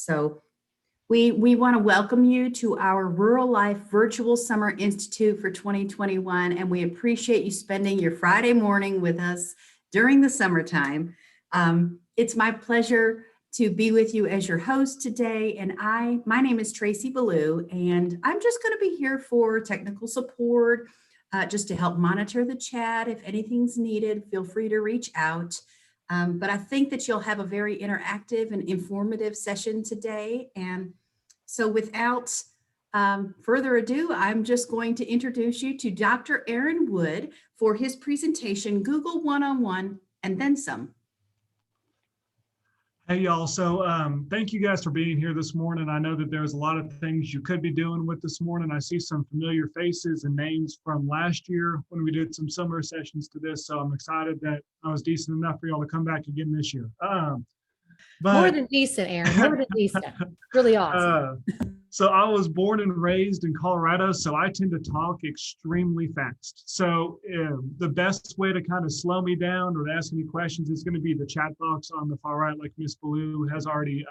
So we want to welcome you to our Rural Life Virtual Summer Institute for 2021, and we appreciate you spending your Friday morning with us during the summertime. It's my pleasure to be with you as your host today, and my name is Tracy Ballou, and I'm just going to be here for technical support, just to help monitor the chat. If anything's needed, feel free to reach out. But I think that you'll have a very interactive and informative session today. And so without further ado, I'm just going to introduce you to Dr. Aaron Wood for his presentation, Google One-on-One and Then Some. Hey, y'all. So thank you guys for being here this morning. I know that there's a lot of things you could be doing with this morning. I see some familiar faces and names from last year when we did some summer sessions to this. So I'm excited that I was decent enough for y'all to come back again this year. More than decent, Aaron. More than decent. Really awesome. So I was born and raised in Colorado, so I tend to talk extremely fast. So the best way to kind of slow me down or to ask any questions is going to be the chat box on the far right, like Miss Ballou has already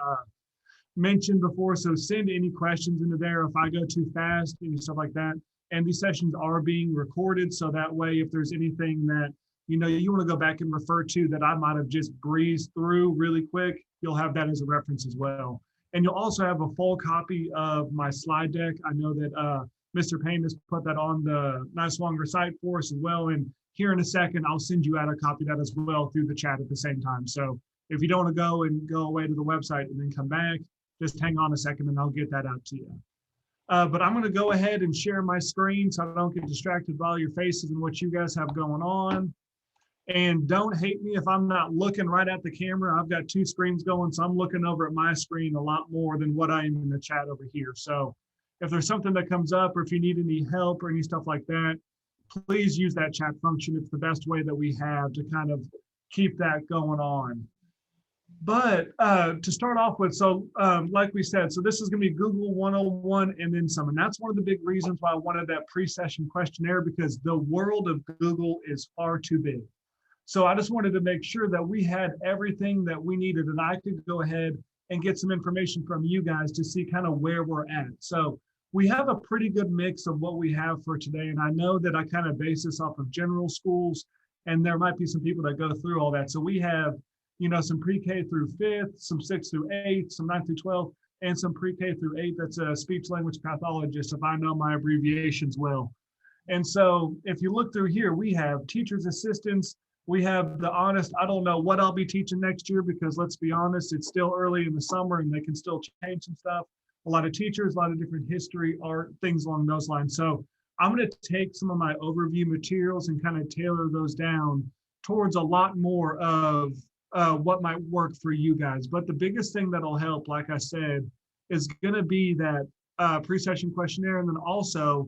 mentioned before. So send any questions into there if I go too fast and stuff like that. And these sessions are being recorded, so that way if there's anything that you want to go back and refer to that I might have just breezed through really quick, you'll have that as a reference as well. And you'll also have a full copy of my slide deck. I know that Mr. Payne has put that on the nice longer site for us as well. And here in a second, I'll send you out a copy of that as well through the chat at the same time. So if you don't want to go away to the website and then come back, just hang on a second and I'll get that out to you. But I'm going to go ahead and share my screen so I don't get distracted by all your faces and what you guys have going on. And don't hate me if I'm not looking right at the camera. I've got two screens going, so I'm looking over at my screen a lot more than what I am in the chat over here. So if there's something that comes up or if you need any help or any stuff like that, please use that chat function. It's the best way that we have to kind of keep that going on. But to start off with, so like we said, so this is going to be Google 101 and then some. And that's one of the big reasons why I wanted that pre-session questionnaire, because the world of Google is far too big. So I just wanted to make sure that we had everything that we needed and I could go ahead and get some information from you guys to see kind of where we're at. So we have a pretty good mix of what we have for today. And I know that I kind of base this off of general schools, and there might be some people that go through all that. So we have, some pre-K through 5th, some 6th through 8th, some 9th through 12th, and some pre-K through 8th. That's a speech language pathologist, if I know my abbreviations well. And so if you look through here, we have teachers' assistants. We have the honest, I don't know what I'll be teaching next year, because let's be honest, it's still early in the summer and they can still change some stuff. A lot of teachers, a lot of different history, art, things along those lines. So I'm going to take some of my overview materials and kind of tailor those down towards a lot more of what might work for you guys. But the biggest thing that'll help, like I said, is going to be that pre-session questionnaire, and then also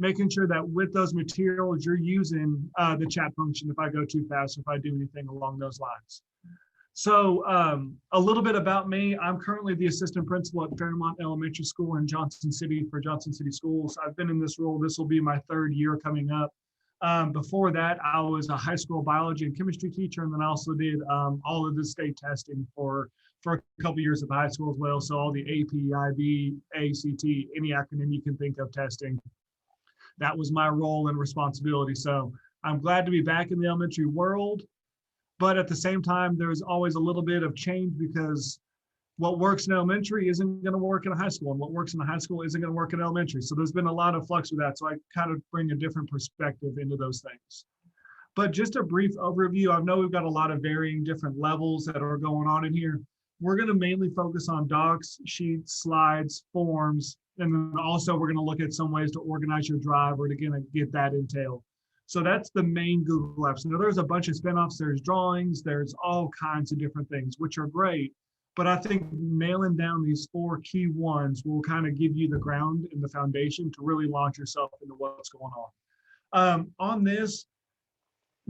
making sure that with those materials, you're using the chat function if I go too fast, if I do anything along those lines. So a little bit about me. I'm currently the assistant principal at Fairmont Elementary School in Johnson City for Johnson City Schools. I've been in this role. This will be my 3rd year coming up. Before that, I was a high school biology and chemistry teacher, and then I also did all of the state testing for a couple years at the high school as well. So all the AP, IB, ACT, any acronym you can think of testing. That was my role and responsibility. So I'm glad to be back in the elementary world, but at the same time, there's always a little bit of change, because what works in elementary isn't going to work in a high school, and what works in a high school isn't going to work in elementary. So there's been a lot of flux with that. So I kind of bring a different perspective into those things. But just a brief overview. I know we've got a lot of varying different levels that are going on in here. We're going to mainly focus on docs, sheets, slides, forms, and then also we're going to look at some ways to organize your drive or to get that entailed. So that's the main Google apps. Now there's a bunch of spinoffs. There's drawings. There's all kinds of different things, which are great. But I think nailing down these 4 key ones will kind of give you the ground and the foundation to really launch yourself into what's going on. On this,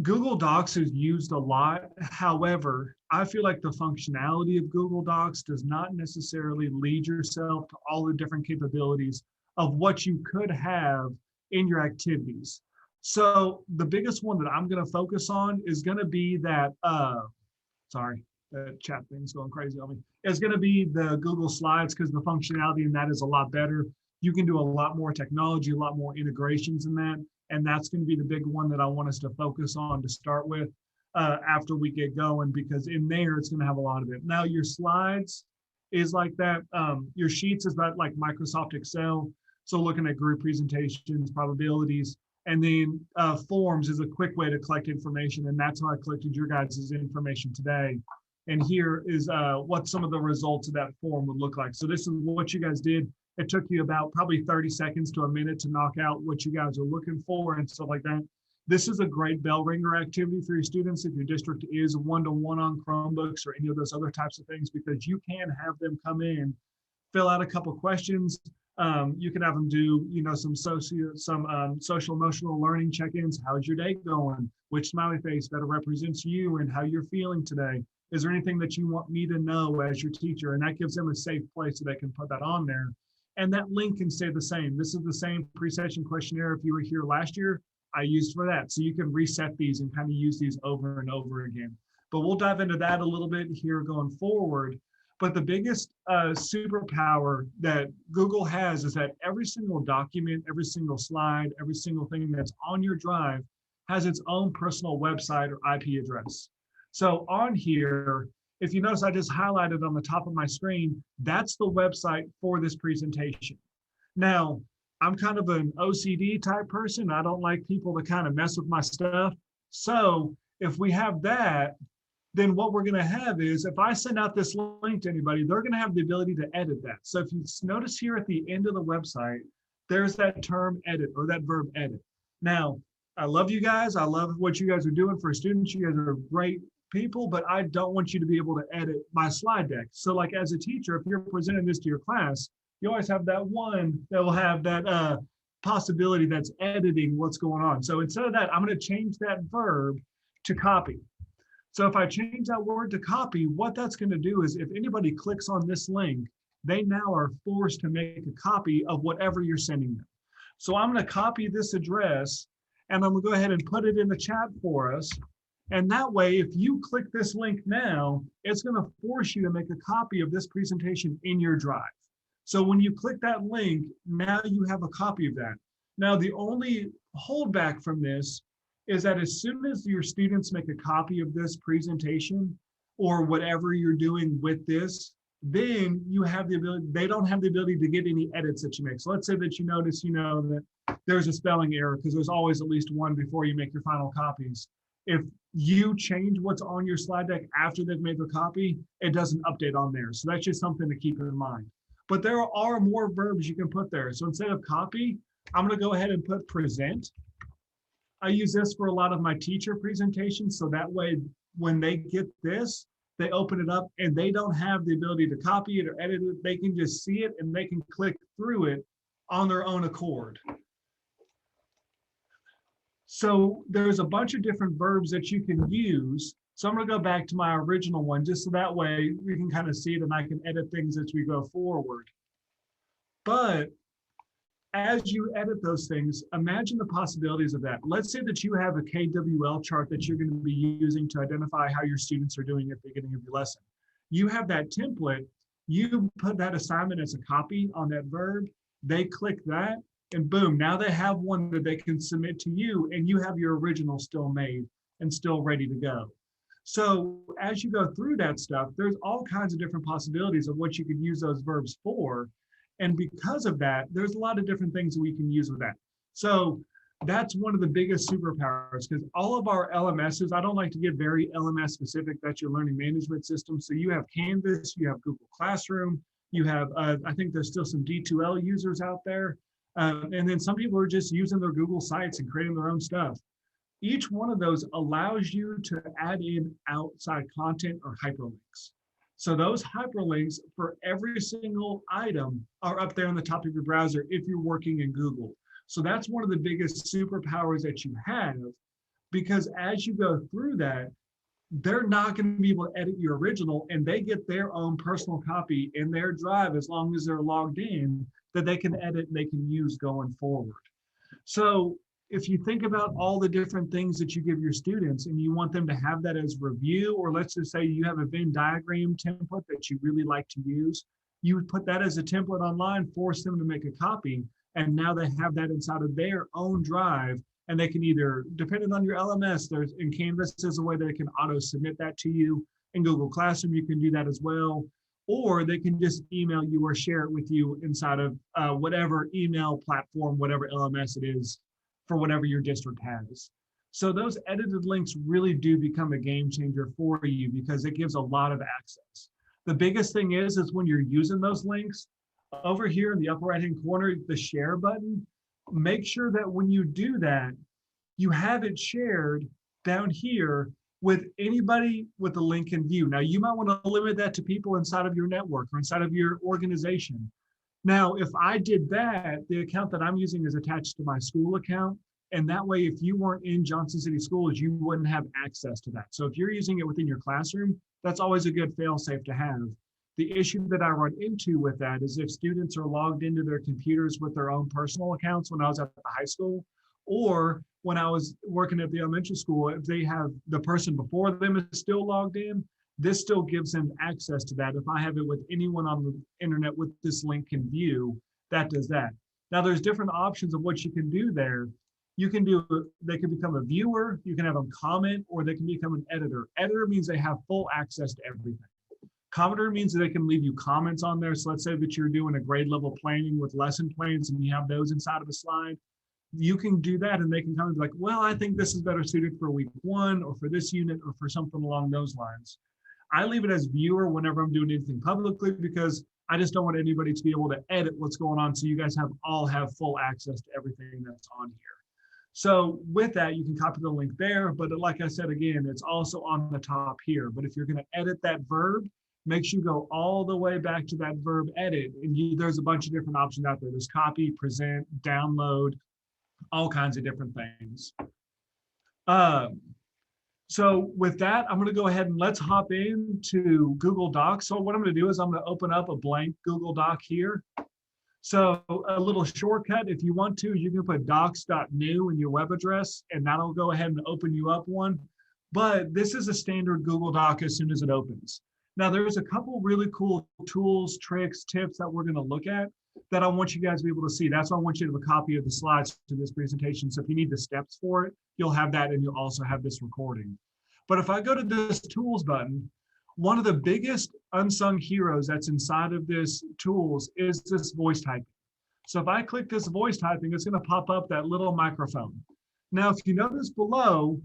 Google Docs is used a lot. However, I feel like the functionality of Google Docs does not necessarily lead yourself to all the different capabilities of what you could have in your activities. So the biggest one that I'm going to focus on is going to be that, That chat thing's going crazy on me. It's going to be the Google Slides because the functionality in that is a lot better. You can do a lot more technology, a lot more integrations in that. And that's going to be the big one that I want us to focus on to start with after we get going, because in there, it's going to have a lot of it. Now, your slides is like that. Your sheets is about like Microsoft Excel. So looking at group presentations, probabilities, and then forms is a quick way to collect information. And that's how I collected your guys' information today. And here is what some of the results of that form would look like. So this is what you guys did. It took you about probably 30 seconds to a minute to knock out what you guys are looking for and stuff like that. This is a great bell ringer activity for your students if your district is one-to-one on Chromebooks or any of those other types of things, because you can have them come in, fill out a couple questions. You can have them do, some social emotional learning check-ins. How's your day going? Which smiley face better represents you and how you're feeling today? Is there anything that you want me to know as your teacher? And that gives them a safe place so they can put that on there. And that link can stay the same. This is the same pre-session questionnaire if you were here last year, I used for that. So you can reset these and kind of use these over and over again. But we'll dive into that a little bit here going forward. But the biggest superpower that Google has is that every single document, every single slide, every single thing that's on your drive has its own personal website or IP address. So on here, if you notice, I just highlighted on the top of my screen, that's the website for this presentation. Now, I'm kind of an OCD type person. I don't like people to kind of mess with my stuff. So if we have that, then what we're going to have is if I send out this link to anybody, they're going to have the ability to edit that. So if you notice here at the end of the website, there's that term edit or that verb edit. Now, I love you guys. I love what you guys are doing for students. You guys are great people, but I don't want you to be able to edit my slide deck. So like as a teacher, if you're presenting this to your class, you always have that one that will have that possibility that's editing what's going on. So instead of that, I'm going to change that verb to copy. So if I change that word to copy, what that's going to do is if anybody clicks on this link, they now are forced to make a copy of whatever you're sending them. So I'm going to copy this address and I'm going to go ahead and put it in the chat for us. And that way, if you click this link now, it's going to force you to make a copy of this presentation in your drive. So when you click that link, now you have a copy of that. Now, the only holdback from this is that as soon as your students make a copy of this presentation or whatever you're doing with this, then you have the ability, they don't have the ability to get any edits that you make. So let's say that you notice, that there's a spelling error because there's always at least one before you make your final copies. If you change what's on your slide deck after they've made their copy, it doesn't update on there. So that's just something to keep in mind. But there are more verbs you can put there. So instead of copy, I'm going to go ahead and put present. I use this for a lot of my teacher presentations. So that way, when they get this, they open it up and they don't have the ability to copy it or edit it. They can just see it and they can click through it on their own accord. So there's a bunch of different verbs that you can use. So I'm going to go back to my original one just so that way we can kind of see it and I can edit things as we go forward. But as you edit those things, imagine the possibilities of that. Let's say that you have a KWL chart that you're going to be using to identify how your students are doing at the beginning of your lesson. You have that template, you put that assignment as a copy on that verb, they click that, and boom, now they have one that they can submit to you and you have your original still made and still ready to go. So as you go through that stuff, there's all kinds of different possibilities of what you could use those verbs for. And because of that, there's a lot of different things that we can use with that. So that's one of the biggest superpowers because all of our LMSs, I don't like to get very LMS specific, that's your learning management system. So you have Canvas, you have Google Classroom, you have, I think there's still some D2L users out there. And then some people are just using their Google Sites and creating their own stuff. Each one of those allows you to add in outside content or hyperlinks. So those hyperlinks for every single item are up there on the top of your browser if you're working in Google. So that's one of the biggest superpowers that you have, because as you go through that, they're not going to be able to edit your original and they get their own personal copy in their drive as long as they're logged in that they can edit and they can use going forward. So if you think about all the different things that you give your students and you want them to have that as review, or let's just say you have a Venn diagram template that you really like to use, you would put that as a template online, force them to make a copy, and now they have that inside of their own drive, and they can either, depending on your LMS, there's in Canvas is a way they can auto submit that to you. In Google Classroom, you can do that as well, or they can just email you or share it with you inside of whatever email platform, whatever LMS it is for whatever your district has. So those edited links really do become a game changer for you because it gives a lot of access. The biggest thing is when you're using those links, over here in the upper right-hand corner, the share button, make sure that when you do that, you have it shared down here with anybody with the link in view. Now, you might want to limit that to people inside of your network or inside of your organization. Now, if I did that, the account that I'm using is attached to my school account. And that way, if you weren't in Johnson City Schools, you wouldn't have access to that. So if you're using it within your classroom, that's always a good fail-safe to have. The issue that I run into with that is if students are logged into their computers with their own personal accounts when I was at the high school, or when I was working at the elementary school, if they have the person before them is still logged in, this still gives them access to that. If I have it with anyone on the internet with this link in view, that does that. Now there's different options of what you can do there. You can do, they can become a viewer, you can have them comment, or they can become an editor. Editor means they have full access to everything. Commenter means that they can leave you comments on there. So let's say that you're doing a grade level planning with lesson plans and you have those inside of a slide. You can do that and they can come and be like, well, I think this is better suited for week 1 or for this unit or for something along those lines. I leave it as viewer whenever I'm doing anything publicly because I just don't want anybody to be able to edit what's going on. So you guys all have full access to everything that's on here. So with that, you can copy the link there, but like I said, again, it's also on the top here. But if you're going to edit that verb, make sure you go all the way back to that verb edit. And there's a bunch of different options out there. There's copy, present, download, all kinds of different things. So with that, I'm going to go ahead and let's hop into Google Docs. So what I'm going to do is I'm going to open up a blank Google Doc here. So a little shortcut, if you want to, you can put docs.new in your web address, and that'll go ahead and open you up one. But this is a standard Google Doc as soon as it opens. Now, there's a couple really cool tools, tricks, tips that we're going to look at that I want you guys to be able to see. That's why I want you to have a copy of the slides to this presentation. So if you need the steps for it, you'll have that, and you'll also have this recording. But if I go to this tools button, one of the biggest unsung heroes that's inside of this tools is this voice typing. So if I click this voice typing, it's going to pop up that little microphone. Now, if you notice below,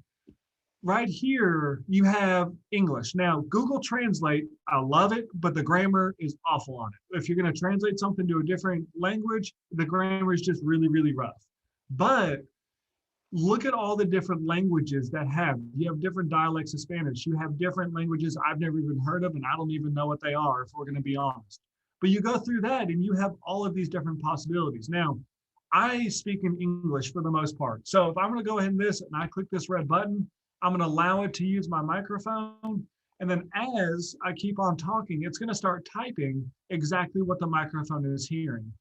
right here, you have English. Now, Google Translate, I love it, but the grammar is awful on it. If you're going to translate something to a different language, the grammar is just really, really rough. But look at all the different languages that you have different dialects of Spanish. You have different languages I've never even heard of, and I don't even know what they are, if we're going to be honest. But you go through that and you have all of these different possibilities. Now, I speak in English for the most part. So if I'm going to go ahead and I click this red button, I'm going to allow it to use my microphone. And then as I keep on talking, it's going to start typing exactly what the microphone is hearing.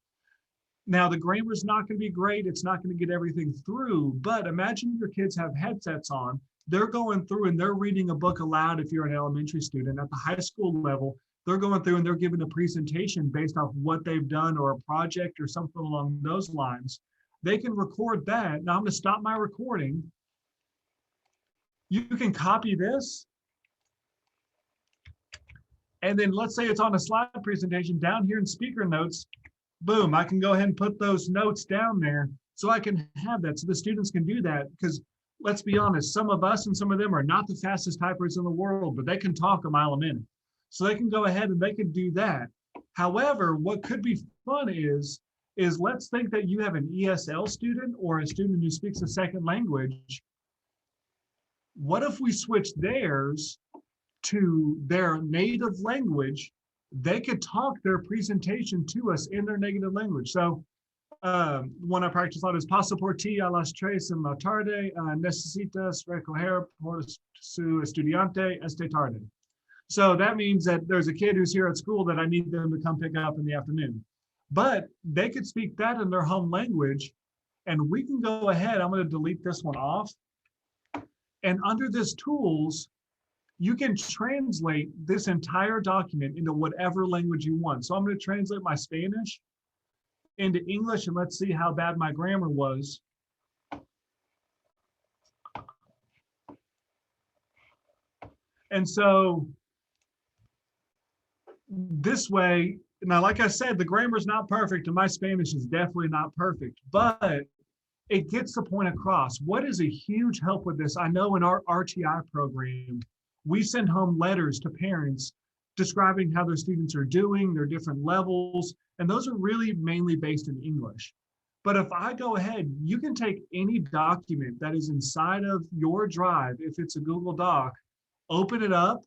Now, the grammar is not going to be great. It's not going to get everything through, but imagine your kids have headsets on. They're going through and they're reading a book aloud if you're an elementary student. At the high school level, they're going through and they're giving a presentation based off what they've done or a project or something along those lines. They can record that. Now, I'm going to stop my recording. You can copy this. And then let's say it's on a slide presentation down here in speaker notes. Boom, I can go ahead and put those notes down there so I can have that so the students can do that, because let's be honest, some of us and some of them are not the fastest typers in the world, but they can talk a mile a minute. So they can go ahead and they can do that. However, what could be fun is let's think that you have an ESL student or a student who speaks a second language. What if we switch theirs to their native language? They could talk their presentation to us in their native language. So one I practice a lot is paso por ti a las 3 en la tarde, necesitas recoger por su estudiante esta tarde. So that means that there's a kid who's here at school that I need them to come pick up in the afternoon. But they could speak that in their home language, And we can go ahead, I'm going to delete this one off. And under this tools, you can translate this entire document into whatever language you want. So I'm going to translate my Spanish into English, and let's see how bad my grammar was. And so this way, now, like I said, the grammar is not perfect and my Spanish is definitely not perfect, but it gets the point across. What is a huge help with this? I know in our RTI program, we send home letters to parents describing how their students are doing, their different levels, and those are really mainly based in English. But if I go ahead, you can take any document that is inside of your drive, if it's a Google Doc, open it up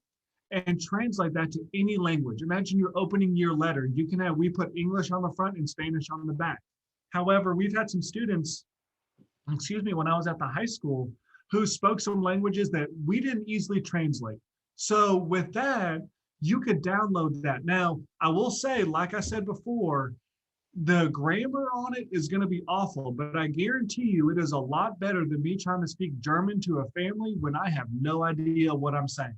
and translate that to any language. Imagine you're opening your letter. You can have, we put English on the front and Spanish on the back. However, we've had some students, when I was at the high school, who spoke some languages that we didn't easily translate. So with that, you could download that. Now, I will say, like I said before, the grammar on it is going to be awful, but I guarantee you it is a lot better than me trying to speak German to a family when I have no idea what I'm saying.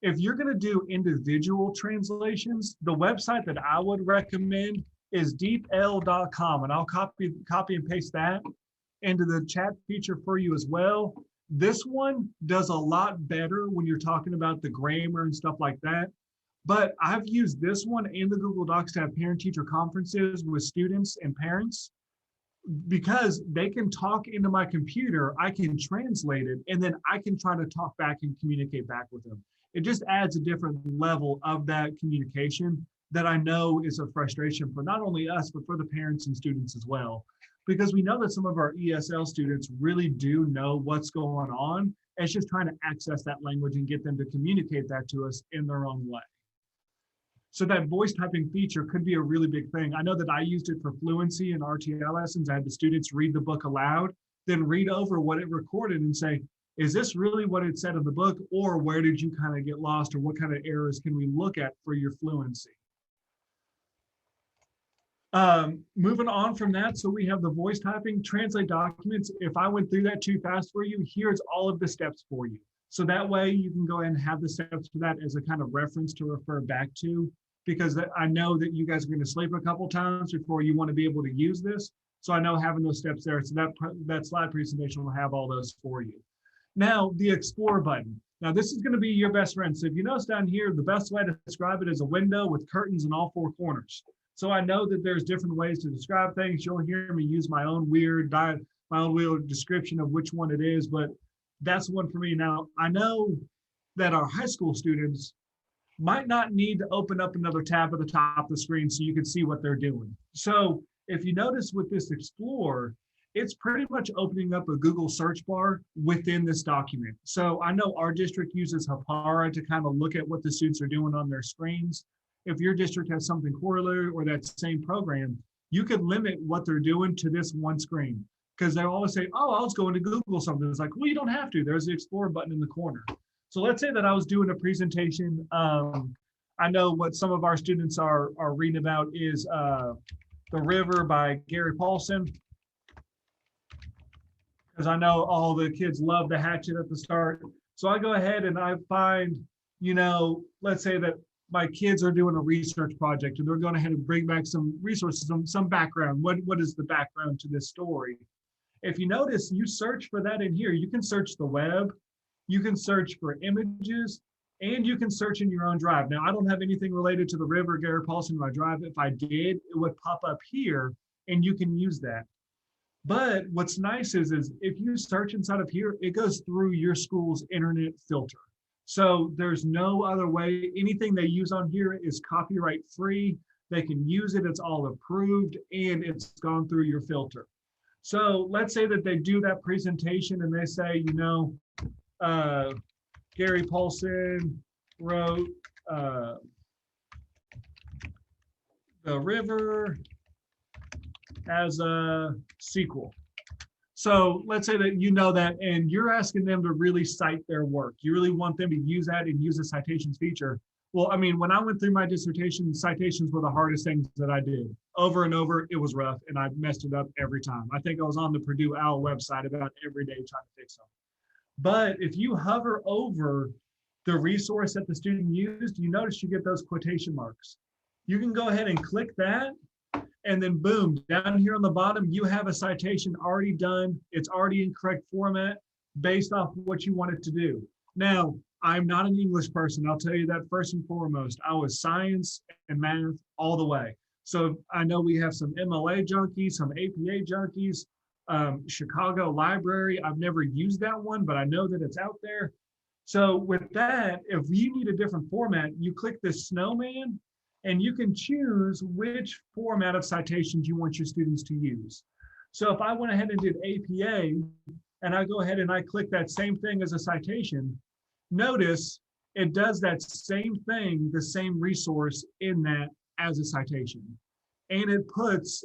If you're going to do individual translations, the website that I would recommend is deepl.com, and I'll copy and paste that into the chat feature for you as well. This one does a lot better when you're talking about the grammar and stuff like that. But I've used this one and the Google Docs to have parent-teacher conferences with students and parents, because they can talk into my computer, I can translate it, and then I can try to talk back and communicate back with them. It just adds a different level of that communication that I know is a frustration for not only us, but for the parents and students as well. Because we know that some of our ESL students really do know what's going on. It's just trying to access that language and get them to communicate that to us in their own way. So that voice typing feature could be a really big thing. I know that I used it for fluency and RTL lessons. I had the students read the book aloud, then read over what it recorded and say, is this really what it said in the book? Or where did you kind of get lost? Or what kind of errors can we look at for your fluency? Moving on from that, so we have the voice typing, translate documents. If I went through that too fast for you, here's all of the steps for you. So that way you can go ahead and have the steps for that as a kind of reference to refer back to, because I know that you guys are going to sleep a couple times before you want to be able to use this. So I know having those steps there, so that slide presentation will have all those for you. Now, the Explore button. Now, this is going to be your best friend. So if you notice down here, the best way to describe it is a window with curtains in all four corners. So I know that there's different ways to describe things. You'll hear me use my own weird description of which one it is, but that's one for me. Now, I know that our high school students might not need to open up another tab at the top of the screen so you can see what they're doing. So if you notice with this Explore, it's pretty much opening up a Google search bar within this document. So I know our district uses Hapara to kind of look at what the students are doing on their screens. If your district has something corollary or that same program, you could limit what they're doing to this one screen, because they'll always say, oh, I was going to Google something. It's like, well, you don't have to. There's the Explore button in the corner. So let's say that I was doing a presentation. I know what some of our students are reading about is The River by Gary Paulson, because I know all the kids love the hatchet at the start. So I go ahead and I find, let's say that my kids are doing a research project and they're going ahead and bring back some resources, some background. What is the background to this story? If you notice, you search for that in here. You can search the web, you can search for images, and you can search in your own drive. Now, I don't have anything related to the River, Gary Paulson, in my drive. If I did, it would pop up here and you can use that. But what's nice is if you search inside of here, it goes through your school's internet filter. So there's no other way. Anything they use on here is copyright free. They can use it, it's all approved, and it's gone through your filter. So let's say that they do that presentation and they say, Gary Paulson wrote The River as a sequel. So let's say that you know that and you're asking them to really cite their work. You really want them to use that and use the citations feature. Well, I mean, when I went through my dissertation, citations were the hardest things that I did. Over and over, it was rough, and I messed it up every time. I think I was on the Purdue OWL website about every day trying to fix them. But if you hover over the resource that the student used, you notice you get those quotation marks. You can go ahead and click that, and then boom, down here on the bottom, you have a citation already done. It's already in correct format based off what you want it to do. Now, I'm not an English person. I'll tell you that first and foremost. I was science and math all the way. So I know we have some MLA junkies, some APA junkies, Chicago Library. I've never used that one, but I know that it's out there. So with that, if you need a different format, you click this snowman and you can choose which format of citations you want your students to use. So if I went ahead and did APA and I go ahead and I click that same thing as a citation, notice it does that same thing, the same resource in that as a citation. And it puts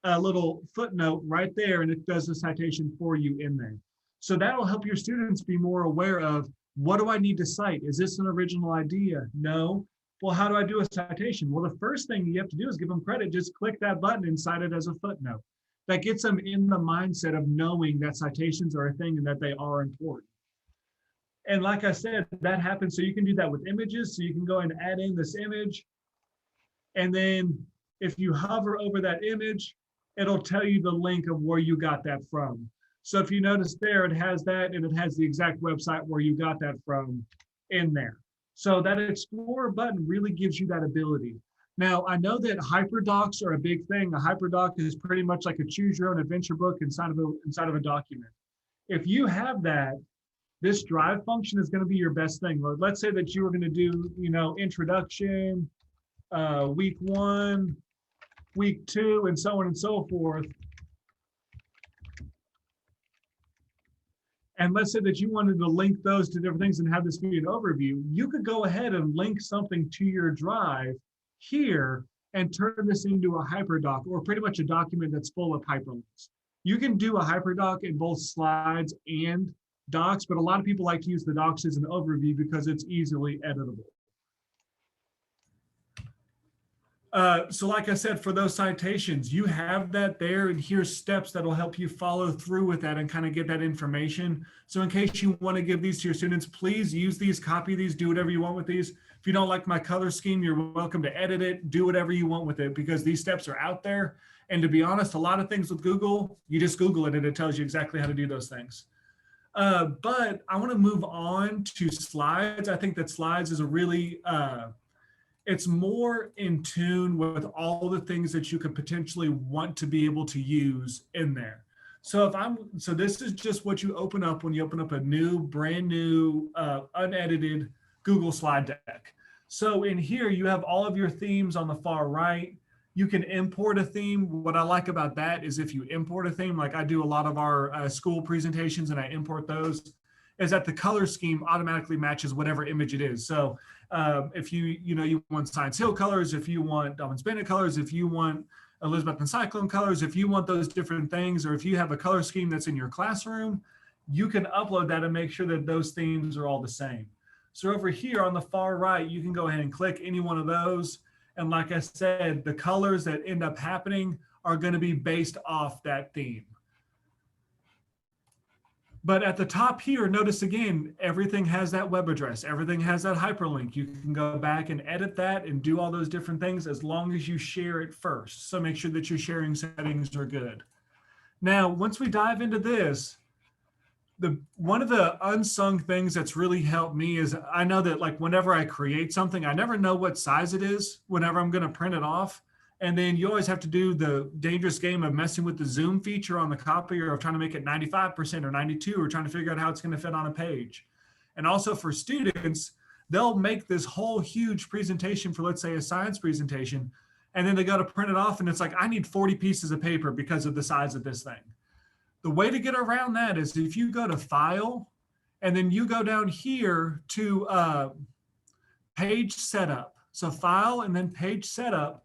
a little footnote right there and it does the citation for you in there. So that'll help your students be more aware of, what do I need to cite? Is this an original idea? No. Well, how do I do a citation? Well, the first thing you have to do is give them credit. Just click that button and cite it as a footnote. That gets them in the mindset of knowing that citations are a thing and that they are important. And like I said, that happens. So you can do that with images. So you can go and add in this image. And then if you hover over that image, it'll tell you the link of where you got that from. So if you notice there, it has that and it has the exact website where you got that from in there. So that Explorer button really gives you that ability. Now, I know that hyperdocs are a big thing. A hyperdoc is pretty much like a choose your own adventure book inside of a document. If you have that, this drive function is going to be your best thing. Let's say that you were going to do, introduction, week 1, week 2, and so on and so forth. And let's say that you wanted to link those to different things and have this be an overview. You could go ahead and link something to your drive here and turn this into a hyperdoc, or pretty much a document that's full of hyperlinks. You can do a hyperdoc in both slides and docs, but a lot of people like to use the docs as an overview because it's easily editable. So like I said, for those citations, you have that there, and here's steps that'll help you follow through with that and kind of get that information. So in case you want to give these to your students, please use these, copy these, do whatever you want with these. If you don't like my color scheme, you're welcome to edit it, do whatever you want with it, because these steps are out there. And to be honest, a lot of things with Google, you just Google it and it tells you exactly how to do those things. But I want to move on to slides. I think that slides is a really, it's more in tune with all the things that you could potentially want to be able to use in there. So this is just what you open up when you open up a brand new, unedited Google slide deck. So in here, you have all of your themes on the far right. You can import a theme. What I like about that is if you import a theme, like I do a lot of our school presentations and I import those, is that the color scheme automatically matches whatever image it is. So if you want Science Hill colors, if you want Dobbins Bennett colors, if you want Elizabeth and Cyclone colors, if you want those different things, or if you have a color scheme that's in your classroom, you can upload that and make sure that those themes are all the same. So over here on the far right, you can go ahead and click any one of those. And like I said, the colors that end up happening are going to be based off that theme. But at the top here, notice again, everything has that web address. Everything has that hyperlink. You can go back and edit that and do all those different things as long as you share it first. So make sure that your sharing settings are good. Now, once we dive into this, one of the unsung things that's really helped me is I know that like whenever I create something, I never know what size it is whenever I'm going to print it off. And then you always have to do the dangerous game of messing with the zoom feature on the copy, or of trying to make it 95% or 92, or trying to figure out how it's going to fit on a page. And also for students, they'll make this whole huge presentation for, let's say, a science presentation, and then they go to print it off and it's like, I need 40 pieces of paper because of the size of this thing. The way to get around that is if you go to File, and then you go down here to Page Setup. So File and then Page Setup.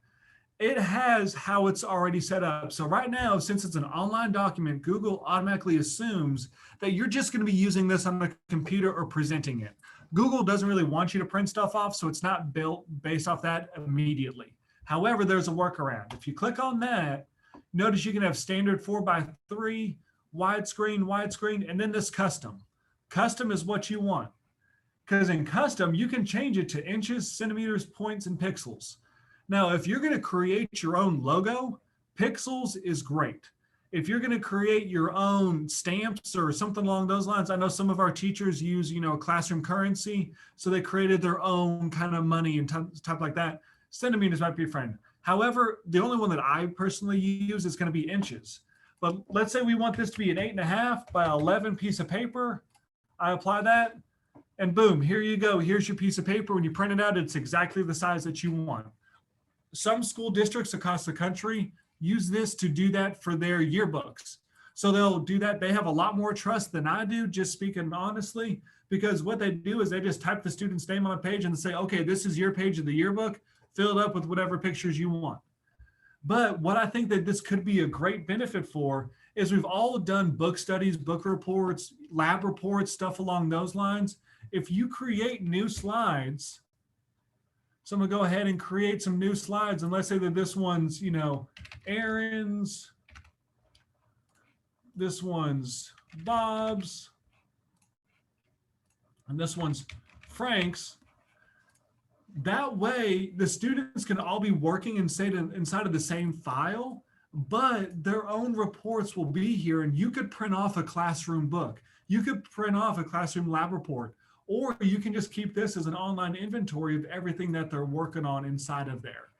It has how it's already set up. So right now, since it's an online document, Google automatically assumes that you're just going to be using this on a computer or presenting it. Google doesn't really want you to print stuff off, so it's not built based off that immediately. However, there's a workaround. If you click on that, notice you can have standard 4:3, widescreen, and then this custom. Custom is what you want. Because in custom, you can change it to inches, centimeters, points, and pixels. Now, if you're going to create your own logo, pixels is great. If you're going to create your own stamps or something along those lines, I know some of our teachers use, classroom currency. So they created their own kind of money and type like that. Centimeters might be a friend. However, the only one that I personally use is going to be inches. But let's say we want this to be an 8.5 by 11 piece of paper. I apply that. And boom, here you go. Here's your piece of paper. When you print it out, it's exactly the size that you want. Some school districts across the country use this to do that for their yearbooks. So they'll do that. They have a lot more trust than I do, just speaking honestly, because what they do is they just type the student's name on a page and say, okay, this is your page of the yearbook. Fill it up with whatever pictures you want. But what I think that this could be a great benefit for is we've all done book studies, book reports, lab reports, stuff along those lines. If you create new slides, so I'm gonna go ahead and create some new slides, and let's say that this one's, Aaron's, this one's Bob's, and this one's Frank's. That way, the students can all be working inside of the same file, but their own reports will be here, and you could print off a classroom book. You could print off a classroom lab report. Or you can just keep this as an online inventory of everything that they're working on inside of there.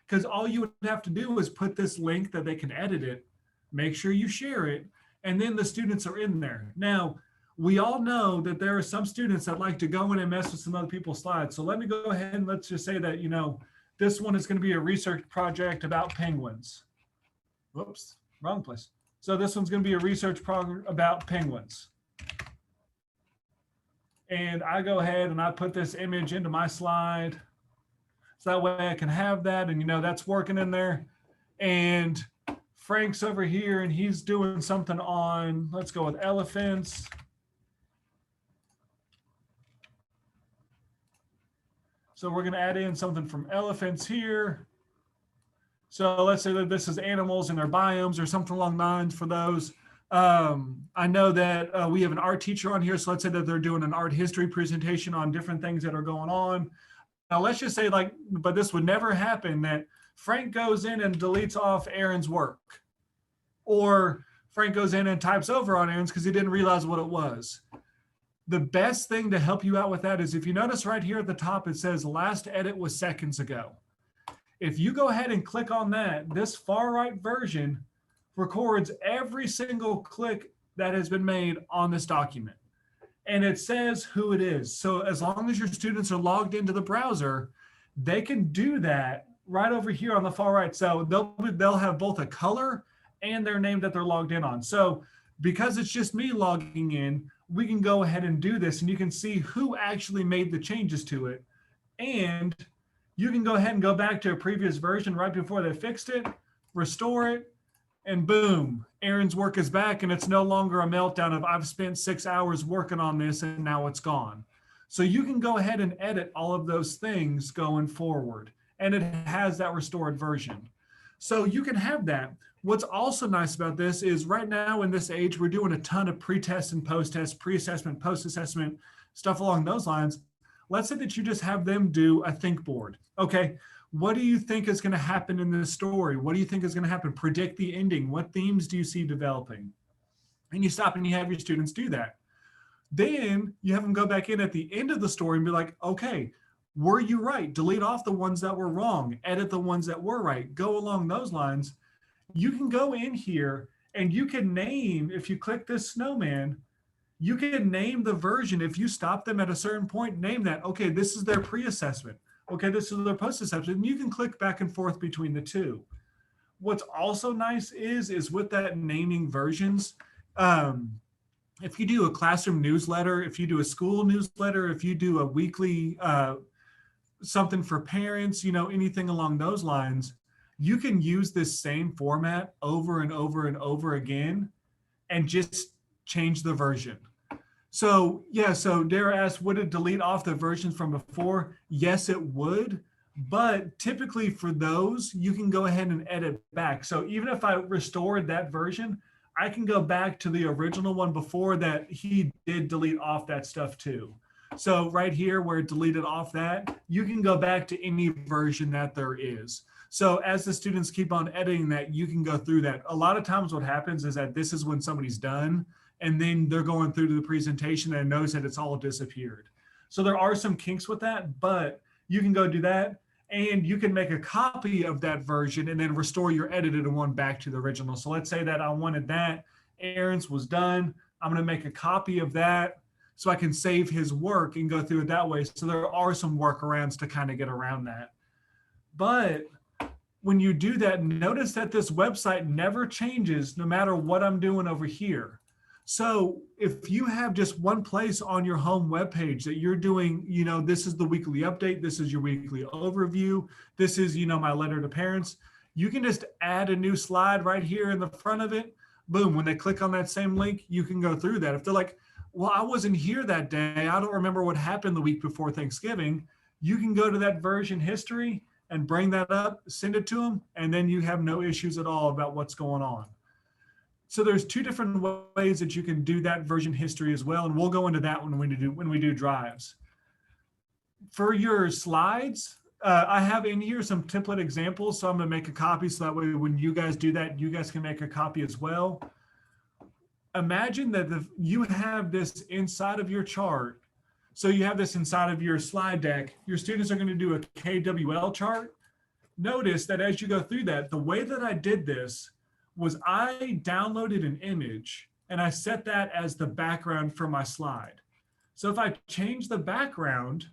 Because all you would have to do is put this link that they can edit it, make sure you share it, and then the students are in there. Now, we all know that there are some students that like to go in and mess with some other people's slides. So let me go ahead and let's just say that, this one is going to be a research project about penguins. Whoops, wrong place. So this one's going to be a research project about penguins. And I go ahead and I put this image into my slide. So that way I can have that, and that's working in there. And Frank's over here and he's doing something on, let's go with elephants. So we're going to add in something from elephants here. So let's say that this is animals and their biomes or something along the lines for those. I know that we have an art teacher on here. So let's say that they're doing an art history presentation on different things that are going on. Now let's just say but this would never happen, that Frank goes in and deletes off Aaron's work. Or Frank goes in and types over on Aaron's because he didn't realize what it was. The best thing to help you out with that is if you notice right here at the top, it says last edit was seconds ago. If you go ahead and click on that, this far right version records every single click that has been made on this document. And it says who it is. So as long as your students are logged into the browser, they can do that right over here on the far right. So they'll have both a color and their name that they're logged in on. So because it's just me logging in, we can go ahead and do this, and you can see who actually made the changes to it. And you can go ahead and go back to a previous version right before they fixed it, restore it, and boom, Aaron's work is back, and it's no longer a meltdown of I've spent 6 hours working on this and now it's gone. So you can go ahead and edit all of those things going forward, and it has that restored version. So you can have that. What's also nice about this is right now in this age, we're doing a ton of pre-test and post-test, pre-assessment, post-assessment, stuff along those lines. Let's say that you just have them do a think board. Okay, what do you think is going to happen in this story? What do you think is going to happen? Predict the ending. What themes do you see developing? And you stop and you have your students do that. Then you have them go back in at the end of the story and be like, okay, were you right? Delete off the ones that were wrong. Edit the ones that were right. Go along those lines. You can go in here and you can name, if you click this snowman, you can name the version. If you stop them at a certain point, name that. Okay, this is their pre-assessment. Okay, this is their post-assessment. And you can click back and forth between the two. What's also nice is with that naming versions, if you do a classroom newsletter, if you do a school newsletter, if you do a weekly something for parents, anything along those lines, you can use this same format over and over and over again and just change the version. So yeah, so Dara asked, would it delete off the versions from before? Yes, it would. But typically for those, you can go ahead and edit back. So even if I restored that version, I can go back to the original one before that he did delete off that stuff too. So right here where it deleted off that, you can go back to any version that there is. So as the students keep on editing that, you can go through that. A lot of times what happens is that this is when somebody's done and then they're going through to the presentation and knows that it's all disappeared. So there are some kinks with that, but you can go do that and you can make a copy of that version and then restore your edited one back to the original. So let's say that I wanted that, Aaron's was done. I'm gonna make a copy of that so I can save his work and go through it that way. So there are some workarounds to kind of get around that. But when you do that, notice that this website never changes no matter what I'm doing over here. So if you have just one place on your home webpage that you're doing, this is the weekly update, this is your weekly overview, this is, my letter to parents, you can just add a new slide right here in the front of it. Boom, when they click on that same link, you can go through that. If they're like, well, I wasn't here that day, I don't remember what happened the week before Thanksgiving, you can go to that version history and bring that up, send it to them, and then you have no issues at all about what's going on. So there's two different ways that you can do that version history as well, and we'll go into that when we do drives. For your slides, I have in here some template examples, so I'm going to make a copy so that way when you guys do that, you guys can make a copy as well. Imagine that you have this inside of your chart. So you have this inside of your slide deck. Your students are going to do a KWL chart. Notice that as you go through that, the way that I did this was I downloaded an image and I set that as the background for my slide. So if I change the background,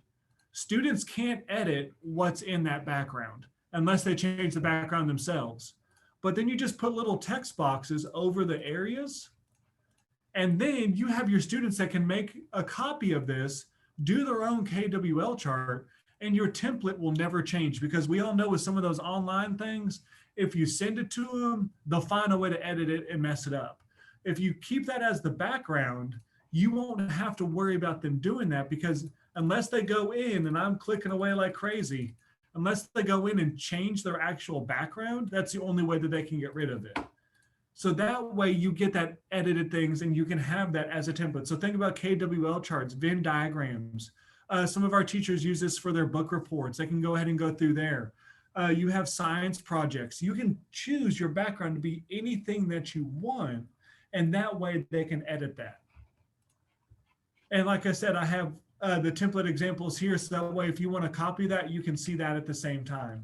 students can't edit what's in that background unless they change the background themselves. But then you just put little text boxes over the areas. And then you have your students that can make a copy of this, do their own KWL chart, and your template will never change, because we all know with some of those online things, if you send it to them, they'll find a way to edit it and mess it up. If you keep that as the background, you won't have to worry about them doing that, because unless they go in, and I'm clicking away like crazy, unless they go in and change their actual background, that's the only way that they can get rid of it. So that way you get that edited things and you can have that as a template. So think about KWL charts, Venn diagrams. Some of our teachers use this for their book reports. They can go ahead and go through there. You have science projects. You can choose your background to be anything that you want, and that way they can edit that. And like I said, I have the template examples here, so that way if you want to copy that, you can see that at the same time.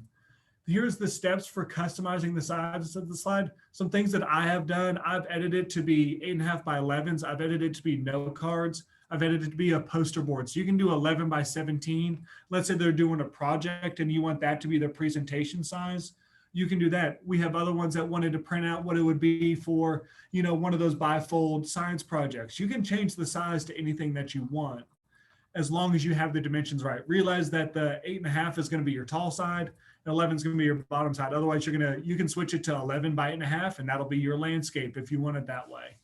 Here's the steps for customizing the size of the slide. Some things that I have done, I've edited to be 8.5 by 11s. I've edited to be note cards. I've edited to be a poster board. So you can do 11 by 17. Let's say they're doing a project and you want that to be their presentation size. You can do that. We have other ones that wanted to print out what it would be for, one of those bifold science projects. You can change the size to anything that you want, as long as you have the dimensions right. Realize that the 8.5 is going to be your tall side, and 11 is going to be your bottom side. Otherwise, you can switch it to 11 by 8.5, and that'll be your landscape if you want it that way.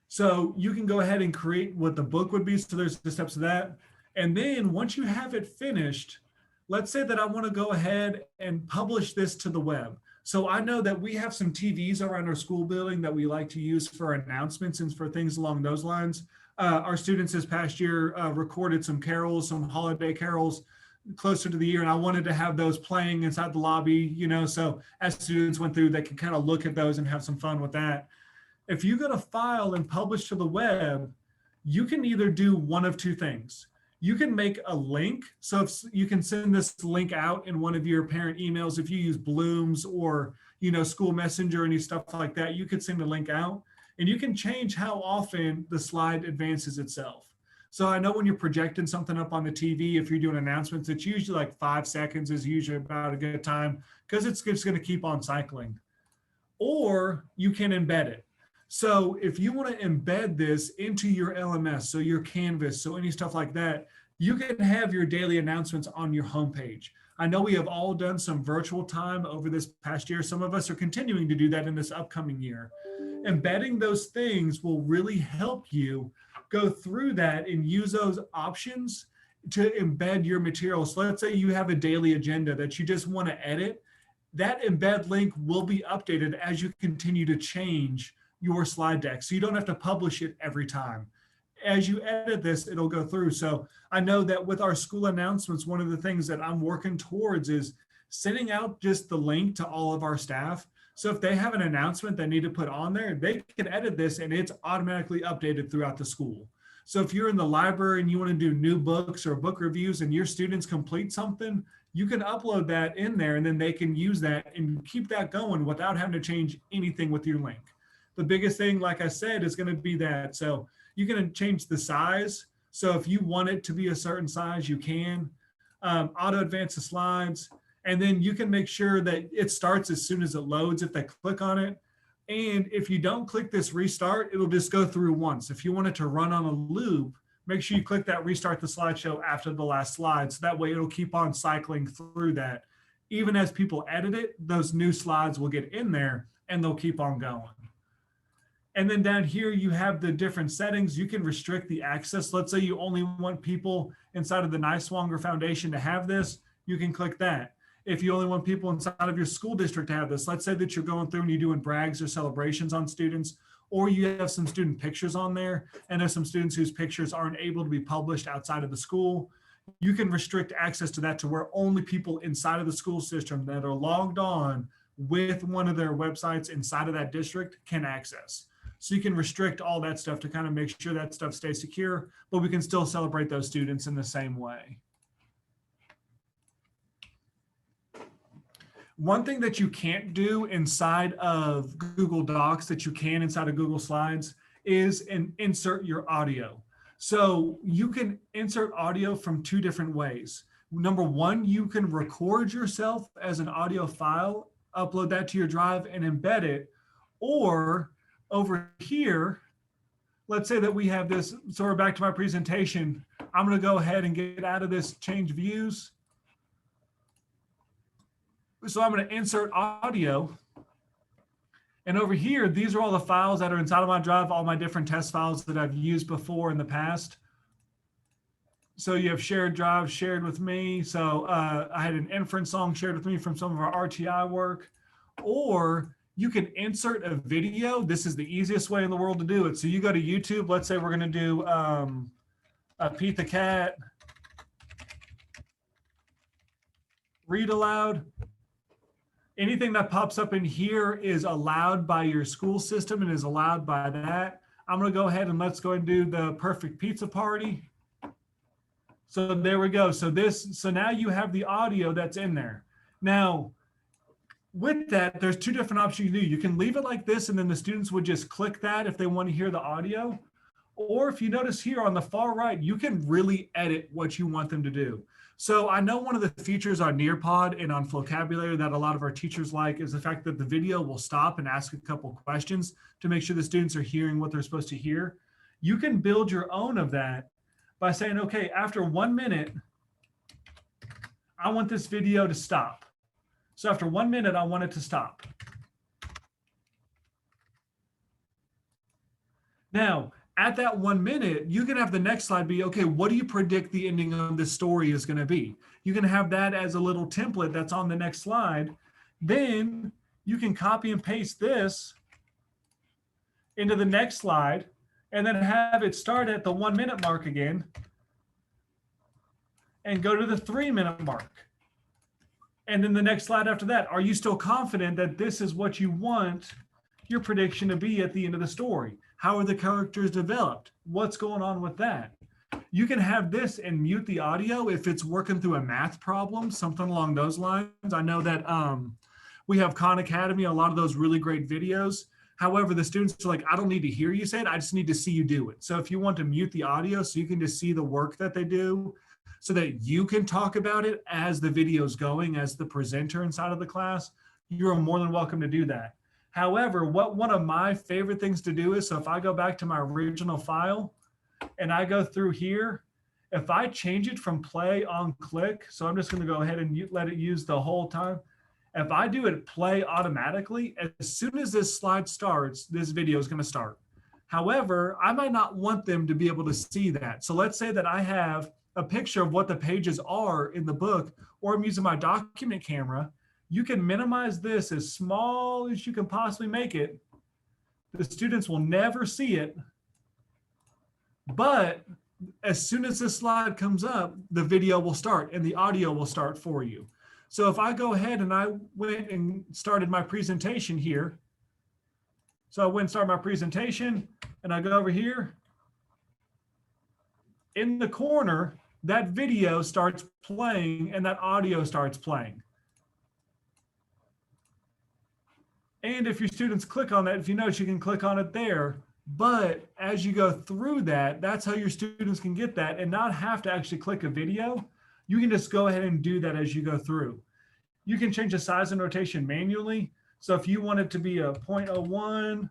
So you can go ahead and create what the book would be. So there's the steps of that. And then once you have it finished, let's say that I want to go ahead and publish this to the web. So I know that we have some TVs around our school building that we like to use for announcements and for things along those lines. Our students this past year recorded some carols, some holiday carols closer to the year, and I wanted to have those playing inside the lobby, so as students went through, they could kind of look at those and have some fun with that. If you go to file and publish to the web, you can either do one of two things. You can make a link. So if you can send this link out in one of your parent emails, if you use Bloom's or, School Messenger, any stuff like that, you could send a link out, and you can change how often the slide advances itself. So I know when you're projecting something up on the TV, if you're doing announcements, it's usually like 5 seconds is usually about a good time, because it's just going to keep on cycling. Or you can embed it. So if you want to embed this into your LMS, so your Canvas, so any stuff like that, you can have your daily announcements on your homepage. I know we have all done some virtual time over this past year. Some of us are continuing to do that in this upcoming year. Embedding those things will really help you go through that and use those options to embed your material. So let's say you have a daily agenda that you just want to edit. That embed link will be updated as you continue to change your slide deck. So you don't have to publish it every time. As you edit this, it'll go through. So I know that with our school announcements, one of the things that I'm working towards is sending out just the link to all of our staff. So if they have an announcement they need to put on there, they can edit this and it's automatically updated throughout the school. So if you're in the library and you want to do new books or book reviews and your students complete something, you can upload that in there and then they can use that and keep that going without having to change anything with your link. The biggest thing, like I said, is going to be that. So you can change the size. So if you want it to be a certain size, you can. Auto advance the slides. And then you can make sure that it starts as soon as it loads if they click on it. And if you don't click this restart, it'll just go through once. If you want it to run on a loop, make sure you click that restart the slideshow after the last slide. So that way it'll keep on cycling through that. Even as people edit it, those new slides will get in there and they'll keep on going. And then down here, you have the different settings. You can restrict the access. Let's say you only want people inside of the Niswonger Foundation to have this. You can click that. If you only want people inside of your school district to have this, let's say that you're going through and you're doing brags or celebrations on students, or you have some student pictures on there, and there's some students whose pictures aren't able to be published outside of the school. You can restrict access to that to where only people inside of the school system that are logged on with one of their websites inside of that district can access. So you can restrict all that stuff to kind of make sure that stuff stays secure, but we can still celebrate those students in the same way. One thing that you can't do inside of Google Docs that you can inside of Google Slides is insert your audio. So you can insert audio from two different ways. Number one, you can record yourself as an audio file, upload that to your drive and embed it, or over here, let's say that we have this, so we're back to my presentation. I'm going to go ahead and get out of this change views. So I'm going to insert audio. And over here, these are all the files that are inside of my drive, all my different test files that I've used before in the past. So you have shared drive shared with me. So I had an inference song shared with me from some of our RTI work. Or you can insert a video. This is the easiest way in the world to do it. So you go to YouTube. Let's say we're going to do Pete the Cat, read aloud. Anything that pops up in here is allowed by your school system and is allowed by that. I'm going to go ahead and let's go and do the perfect pizza party. So there we go. So now you have the audio that's in there. Now, with that, there's two different options you can do. You can leave it like this, and then the students would just click that if they want to hear the audio. Or if you notice here on the far right, you can really edit what you want them to do. So I know one of the features on Nearpod and on Vocabulary that a lot of our teachers like is the fact that the video will stop and ask a couple questions to make sure the students are hearing what they're supposed to hear. You can build your own of that by saying, okay, after 1 minute, I want this video to stop. So after 1 minute, I want it to stop. Now, at that 1 minute, you can have the next slide be, okay, what do you predict the ending of this story is going to be? You can have that as a little template that's on the next slide. Then you can copy and paste this into the next slide and then have it start at the 1 minute mark again and go to the 3 minute mark. And then the next slide after that, are you still confident that this is what you want your prediction to be at the end of the story? How are the characters developed? What's going on with that? You can have this and mute the audio if it's working through a math problem, something along those lines. I know that we have Khan Academy, a lot of those really great videos. However, the students are like, I don't need to hear you say it. I just need to see you do it. So if you want to mute the audio so you can just see the work that they do so that you can talk about it as the video is going, as the presenter inside of the class, you're more than welcome to do that. However, one of my favorite things to do is, so if I go back to my original file and I go through here If I change it from play on click, so I'm just going to go ahead and let it use the whole time. If I do it play automatically, as soon as this slide starts, this video is going to start. However, I might not want them to be able to see that. So let's say that I have a picture of what the pages are in the book, or I'm using my document camera. You can minimize this as small as you can possibly make it. The students will never see it. But as soon as this slide comes up, the video will start and the audio will start for you. So if I go ahead and I went and started my presentation here. So I went and started my presentation and I go over here. In the corner, that video starts playing and that audio starts playing. And if your students click on that, if you notice, you can click on it there. But as you go through that, that's how your students can get that and not have to actually click a video. You can just go ahead and do that as you go through. You can change the size and rotation manually. So if you want it to be a 0.01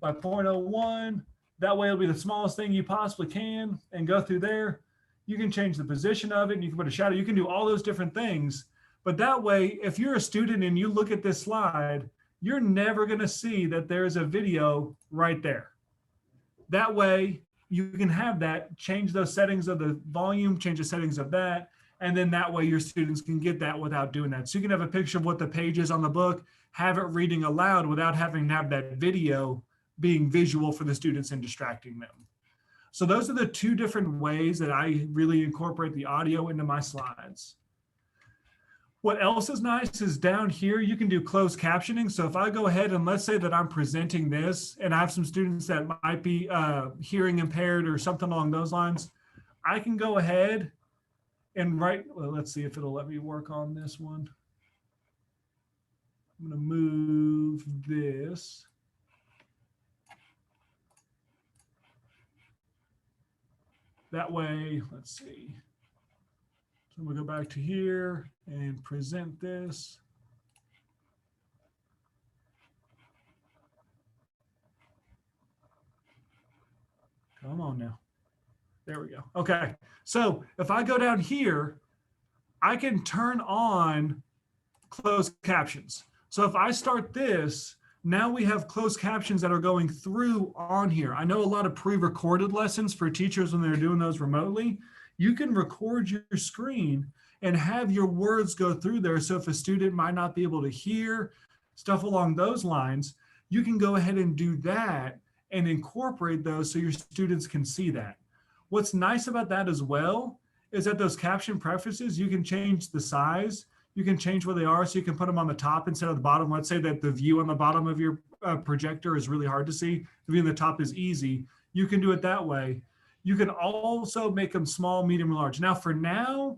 by 0.01, that way it'll be the smallest thing you possibly can and go through there. You can change the position of it and you can put a shadow. You can do all those different things. But that way, if you're a student and you look at this slide, you're never going to see that there's a video right there. That way, you can have that, change those settings of the volume, change the settings of that, and then that way your students can get that without doing that. So you can have a picture of what the page is on the book, have it reading aloud without having to have that video being visual for the students and distracting them. So those are the two different ways that I really incorporate the audio into my slides. What else is nice is down here, you can do closed captioning. So if I go ahead and let's say that I'm presenting this and I have some students that might be hearing impaired or something along those lines, I can go ahead and write, well, let's see if it'll let me work on this one. I'm going to move this. That way, let's see. So we'll go back to here and present this. Come on now. There we go. Okay. So if I go down here, I can turn on closed captions. So if I start this, now we have closed captions that are going through on here. I know a lot of pre-recorded lessons for teachers when they're doing those remotely. You can record your screen and have your words go through there. So if a student might not be able to hear stuff along those lines, you can go ahead and do that and incorporate those so your students can see that. What's nice about that as well is that those caption prefaces, you can change the size, you can change where they are, so you can put them on the top instead of the bottom. Let's say that the view on the bottom of your projector is really hard to see. The view on the top is easy. You can do it that way. You can also make them small, medium, and large. Now, for now,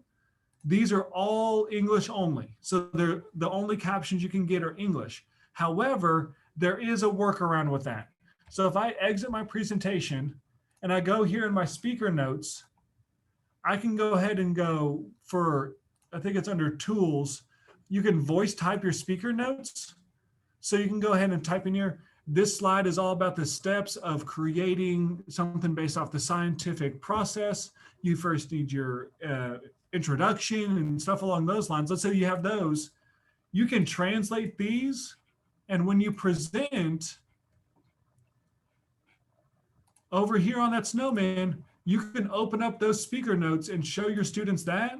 these are all English only. So they're the only captions you can get are English. However, there is a workaround with that. So if I exit my presentation and I go here in my speaker notes, I can go ahead and go for, I think it's under tools, you can voice type your speaker notes. So you can go ahead and type in here. This slide is all about the steps of creating something based off the scientific process. You first need your introduction and stuff along those lines. Let's say you have those. You can translate these. And when you present over here on that snowman, you can open up those speaker notes and show your students that.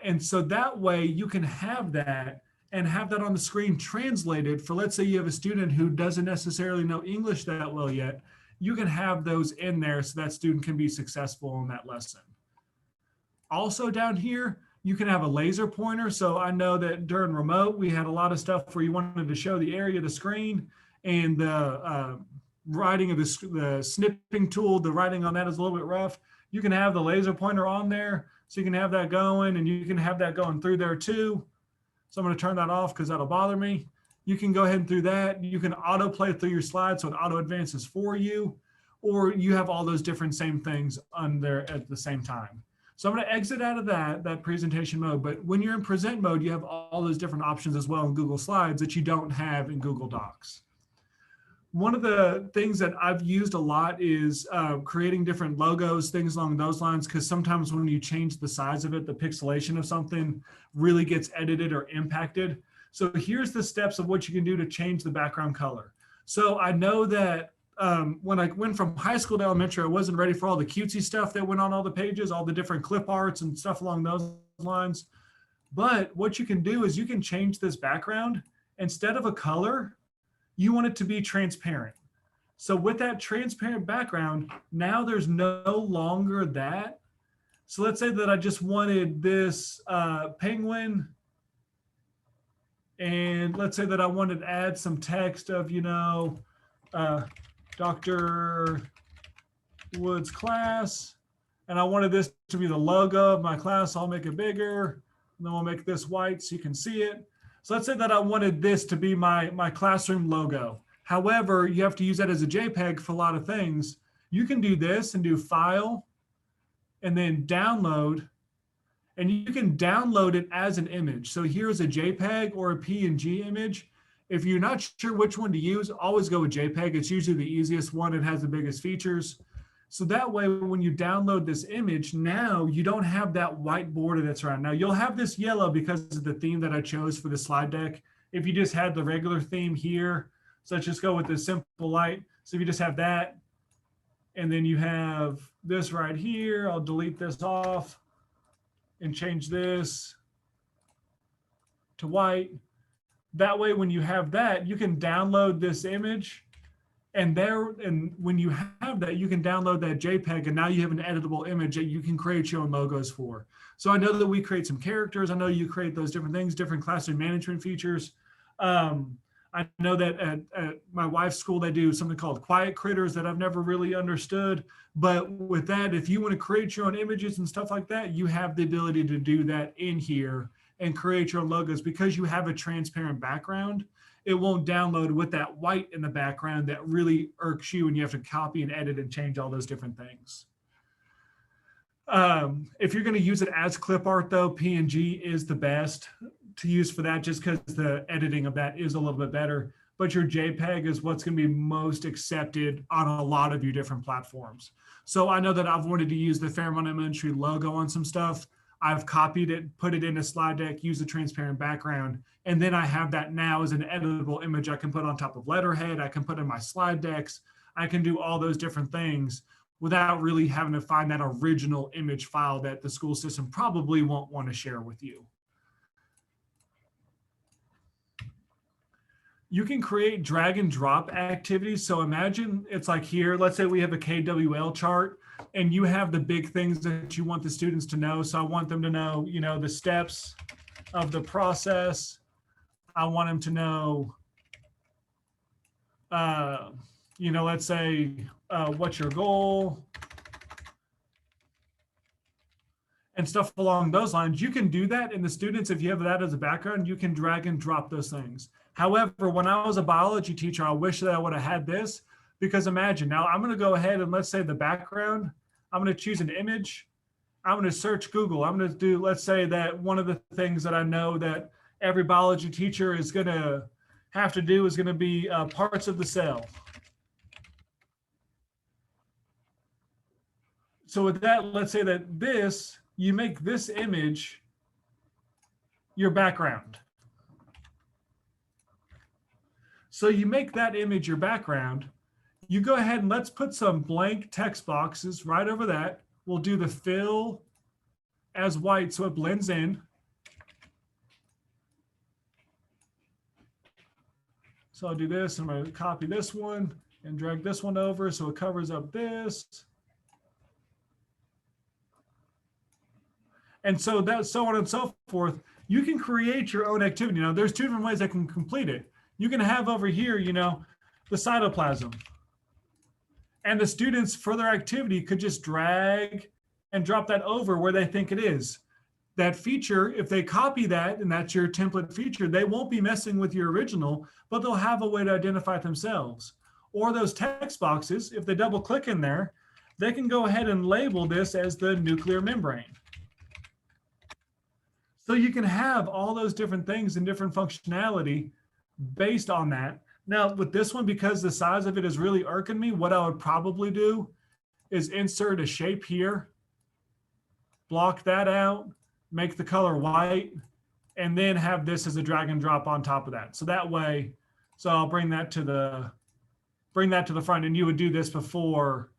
And so that way you can have that and have that on the screen translated for, let's say you have a student who doesn't necessarily know English that well yet, you can have those in there so that student can be successful in that lesson. Also down here, you can have a laser pointer. So I know that during remote, we had a lot of stuff where you wanted to show the area of the screen and the writing of the snipping tool, the writing on that is a little bit rough. You can have the laser pointer on there. So you can have that going and you can have that going through there too. So I'm going to turn that off because that'll bother me. You can go ahead and through that. You can auto play through your slides so it auto advances for you, or you have all those different same things on there at the same time. So I'm going to exit out of that presentation mode. But when you're in present mode, you have all those different options as well in Google Slides that you don't have in Google Docs. One of the things that I've used a lot is creating different logos, things along those lines, because sometimes when you change the size of it, the pixelation of something really gets edited or impacted. So here's the steps of what you can do to change the background color. So I know that when I went from high school to elementary, I wasn't ready for all the cutesy stuff that went on all the pages, all the different clip arts and stuff along those lines. But what you can do is you can change this background. Instead of a color, you want it to be transparent. So with that transparent background, now there's no longer that. So let's say that I just wanted this penguin, and let's say that I wanted to add some text of, Dr. Wood's class, and I wanted this to be the logo of my class. I'll make it bigger, and then we'll make this white so you can see it. So let's say that I wanted this to be my classroom logo. However, you have to use that as a JPEG for a lot of things. You can do this and do File, and then Download, and you can download it as an image. So here's a JPEG or a PNG image. If you're not sure which one to use, always go with JPEG. It's usually the easiest one. It has the biggest features. So that way, when you download this image, now you don't have that white border that's around. Now you'll have this yellow because of the theme that I chose for the slide deck. If you just had the regular theme here, so let's just go with the simple light. So if you just have that, and then you have this right here, I'll delete this off and change this to white. That way, when you have that, you can download this image. And when you have that, you can download that JPEG, and now you have an editable image that you can create your own logos for. So I know that we create some characters. I know you create those different things, different classroom management features. I know that at my wife's school, they do something called quiet critters that I've never really understood. But with that, if you want to create your own images and stuff like that, you have the ability to do that in here and create your own logos. Because you have a transparent background, it won't download with that white in the background that really irks you and you have to copy and edit and change all those different things. If you're going to use it as clip art, though, PNG is the best to use for that, just because the editing of that is a little bit better. But your JPEG is what's going to be most accepted on a lot of your different platforms. So I know that I've wanted to use the Fairmont Elementary logo on some stuff. I've copied it, put it in a slide deck, use a transparent background, and then I have that now as an editable image I can put on top of letterhead. I can put in my slide decks. I can do all those different things without really having to find that original image file that the school system probably won't want to share with you. You can create drag and drop activities. So imagine it's like here, let's say we have a KWL chart, and you have the big things that you want the students to know. So I want them to know, the steps of the process. I want them to know, let's say, what's your goal? And stuff along those lines. You can do that. And the students, if you have that as a background, you can drag and drop those things. However, when I was a biology teacher, I wish that I would have had this, because imagine now I'm going to go ahead and let's say the background, I'm going to choose an image. I'm going to search Google. I'm going to do, let's say that one of the things that I know that every biology teacher is going to have to do is going to be parts of the cell. So with that, let's say that you make this image your background. So you make that image your background. You go ahead and let's put some blank text boxes right over that. We'll do the fill as white so it blends in. So I'll do this. I'm going to copy this one and drag this one over so it covers up this. And so that's so on and so forth. You can create your own activity. Now, there's two different ways I can complete it. You can have over here, the cytoplasm. And the students for their activity could just drag and drop that over where they think it is. That feature, if they copy that and that's your template feature, they won't be messing with your original, but they'll have a way to identify it themselves. Or those text boxes, if they double click in there, they can go ahead and label this as the nuclear membrane. So you can have all those different things and different functionality based on that. Now with this one, because the size of it is really irking me, what I would probably do is insert a shape here, block that out, make the color white, and then have this as a drag and drop on top of that. So that way, so I'll bring that to the front, and you would do this before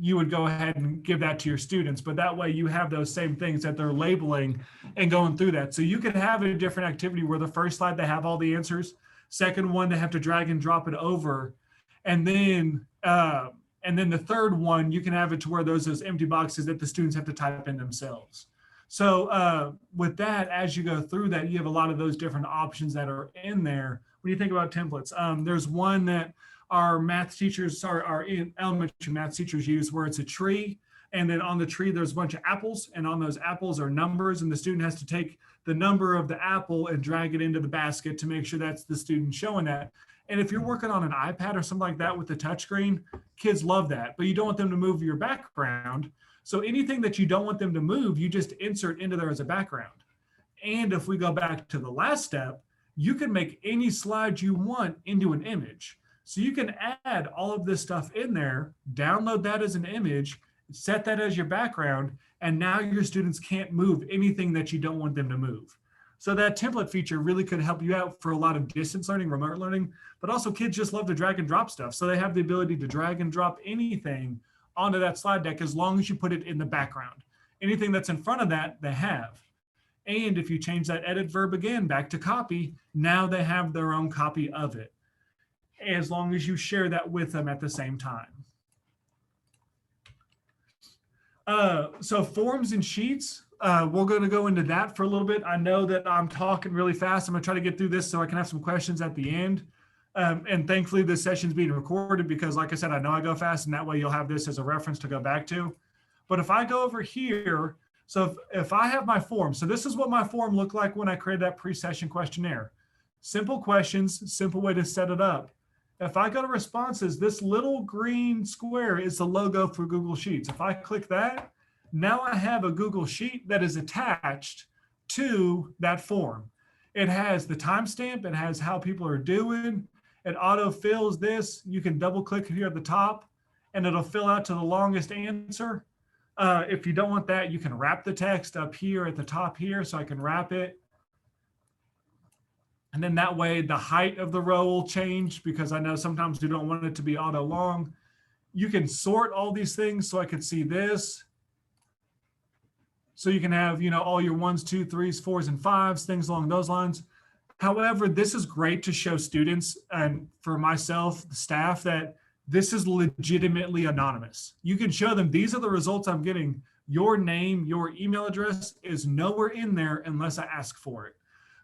you would go ahead and give that to your students. But that way you have those same things that they're labeling and going through that. So you could have a different activity where the first slide, they have all the answers. Second one, they have to drag and drop it over. And then the third one, you can have it to where those empty boxes that the students have to type in themselves. So with that, as you go through that, you have a lot of those different options that are in there. When you think about templates, there's one that our math teachers, our elementary math teachers use, where it's a tree. And then on the tree, there's a bunch of apples, and on those apples are numbers, and the student has to take the number of the apple and drag it into the basket to make sure that's the student showing that. And if you're working on an iPad or something like that with the touchscreen, kids love that, but you don't want them to move your background. So anything that you don't want them to move, you just insert into there as a background. And if we go back to the last step, you can make any slide you want into an image. So you can add all of this stuff in there, download that as an image, set that as your background, and now your students can't move anything that you don't want them to move. So that template feature really could help you out for a lot of distance learning, remote learning, but also kids just love to drag and drop stuff. So they have the ability to drag and drop anything onto that slide deck as long as you put it in the background. Anything that's in front of that, they have. And if you change that edit verb again back to copy, now they have their own copy of it, as long as you share that with them at the same time. So forms and sheets, we're going to go into that for a little bit. I know that I'm talking really fast. I'm going to try to get through this so I can have some questions at the end. And thankfully, this session's being recorded because, like I said, I know I go fast, and that way you'll have this as a reference to go back to. But if I go over here, so if I have my form, so this is what my form looked like when I created that pre-session questionnaire. Simple questions, simple way to set it up. If I go to responses, this little green square is the logo for Google Sheets. If I click that, now I have a Google Sheet that is attached to that form. It has the timestamp, it has how people are doing, it auto fills this. You can double click here at the top and it'll fill out to the longest answer. If you don't want that, you can wrap the text up here at the top here, so I can wrap it. And then that way the height of the row will change, because I know sometimes you don't want it to be auto long. You can sort all these things, so I can see this. So you can have, all your 1s, 2s, 3s, 4s, and 5s, things along those lines. However, this is great to show students, and for myself, the staff, that this is legitimately anonymous. You can show them, these are the results I'm getting. Your name, your email address is nowhere in there unless I ask for it.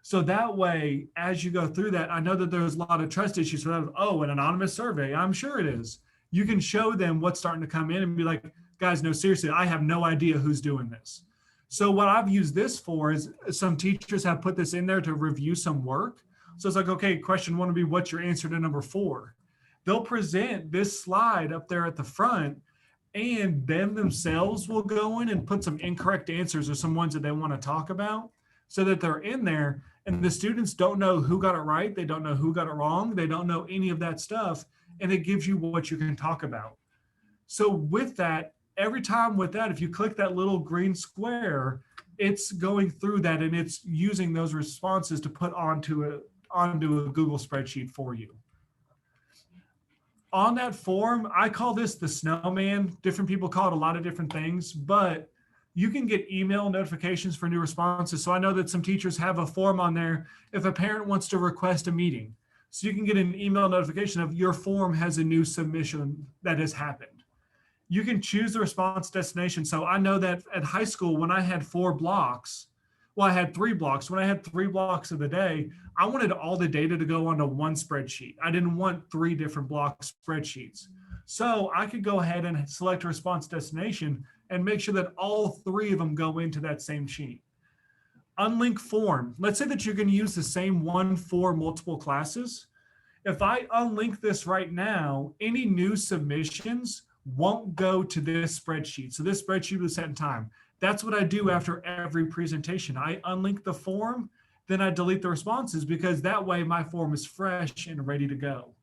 So that way, as you go through that, I know that there's a lot of trust issues. So oh, an anonymous survey, I'm sure it is. You can show them what's starting to come in and be like, guys, no, seriously, I have no idea who's doing this. So what I've used this for is, some teachers have put this in there to review some work. So it's like, okay, question 1 would be, what's your answer to number 4? They'll present this slide up there at the front, and them themselves will go in and put some incorrect answers or some ones that they want to talk about, so that they're in there. And the students don't know who got it right. They don't know who got it wrong. They don't know any of that stuff. And it gives you what you can talk about. So with that, every time with that, if you click that little green square, it's going through that and it's using those responses to put onto a Google spreadsheet for you. On that form, I call this the snowman. Different people call it a lot of different things, but you can get email notifications for new responses. So I know that some teachers have a form on there if a parent wants to request a meeting. So you can get an email notification of your form has a new submission that has happened. You can choose the response destination. So I know that at high school, when I had 4 blocks, well, I had 3 blocks. When I had 3 blocks of the day, I wanted all the data to go onto one spreadsheet. I didn't want 3 different block spreadsheets. So I could go ahead and select a response destination and make sure that all 3 of them go into that same sheet. Unlink form. Let's say that you're going to use the same one for multiple classes. If I unlink this right now, any new submissions won't go to this spreadsheet. So this spreadsheet was set in time. That's what I do after every presentation. I unlink the form then I delete the responses, because that way my form is fresh and ready to go.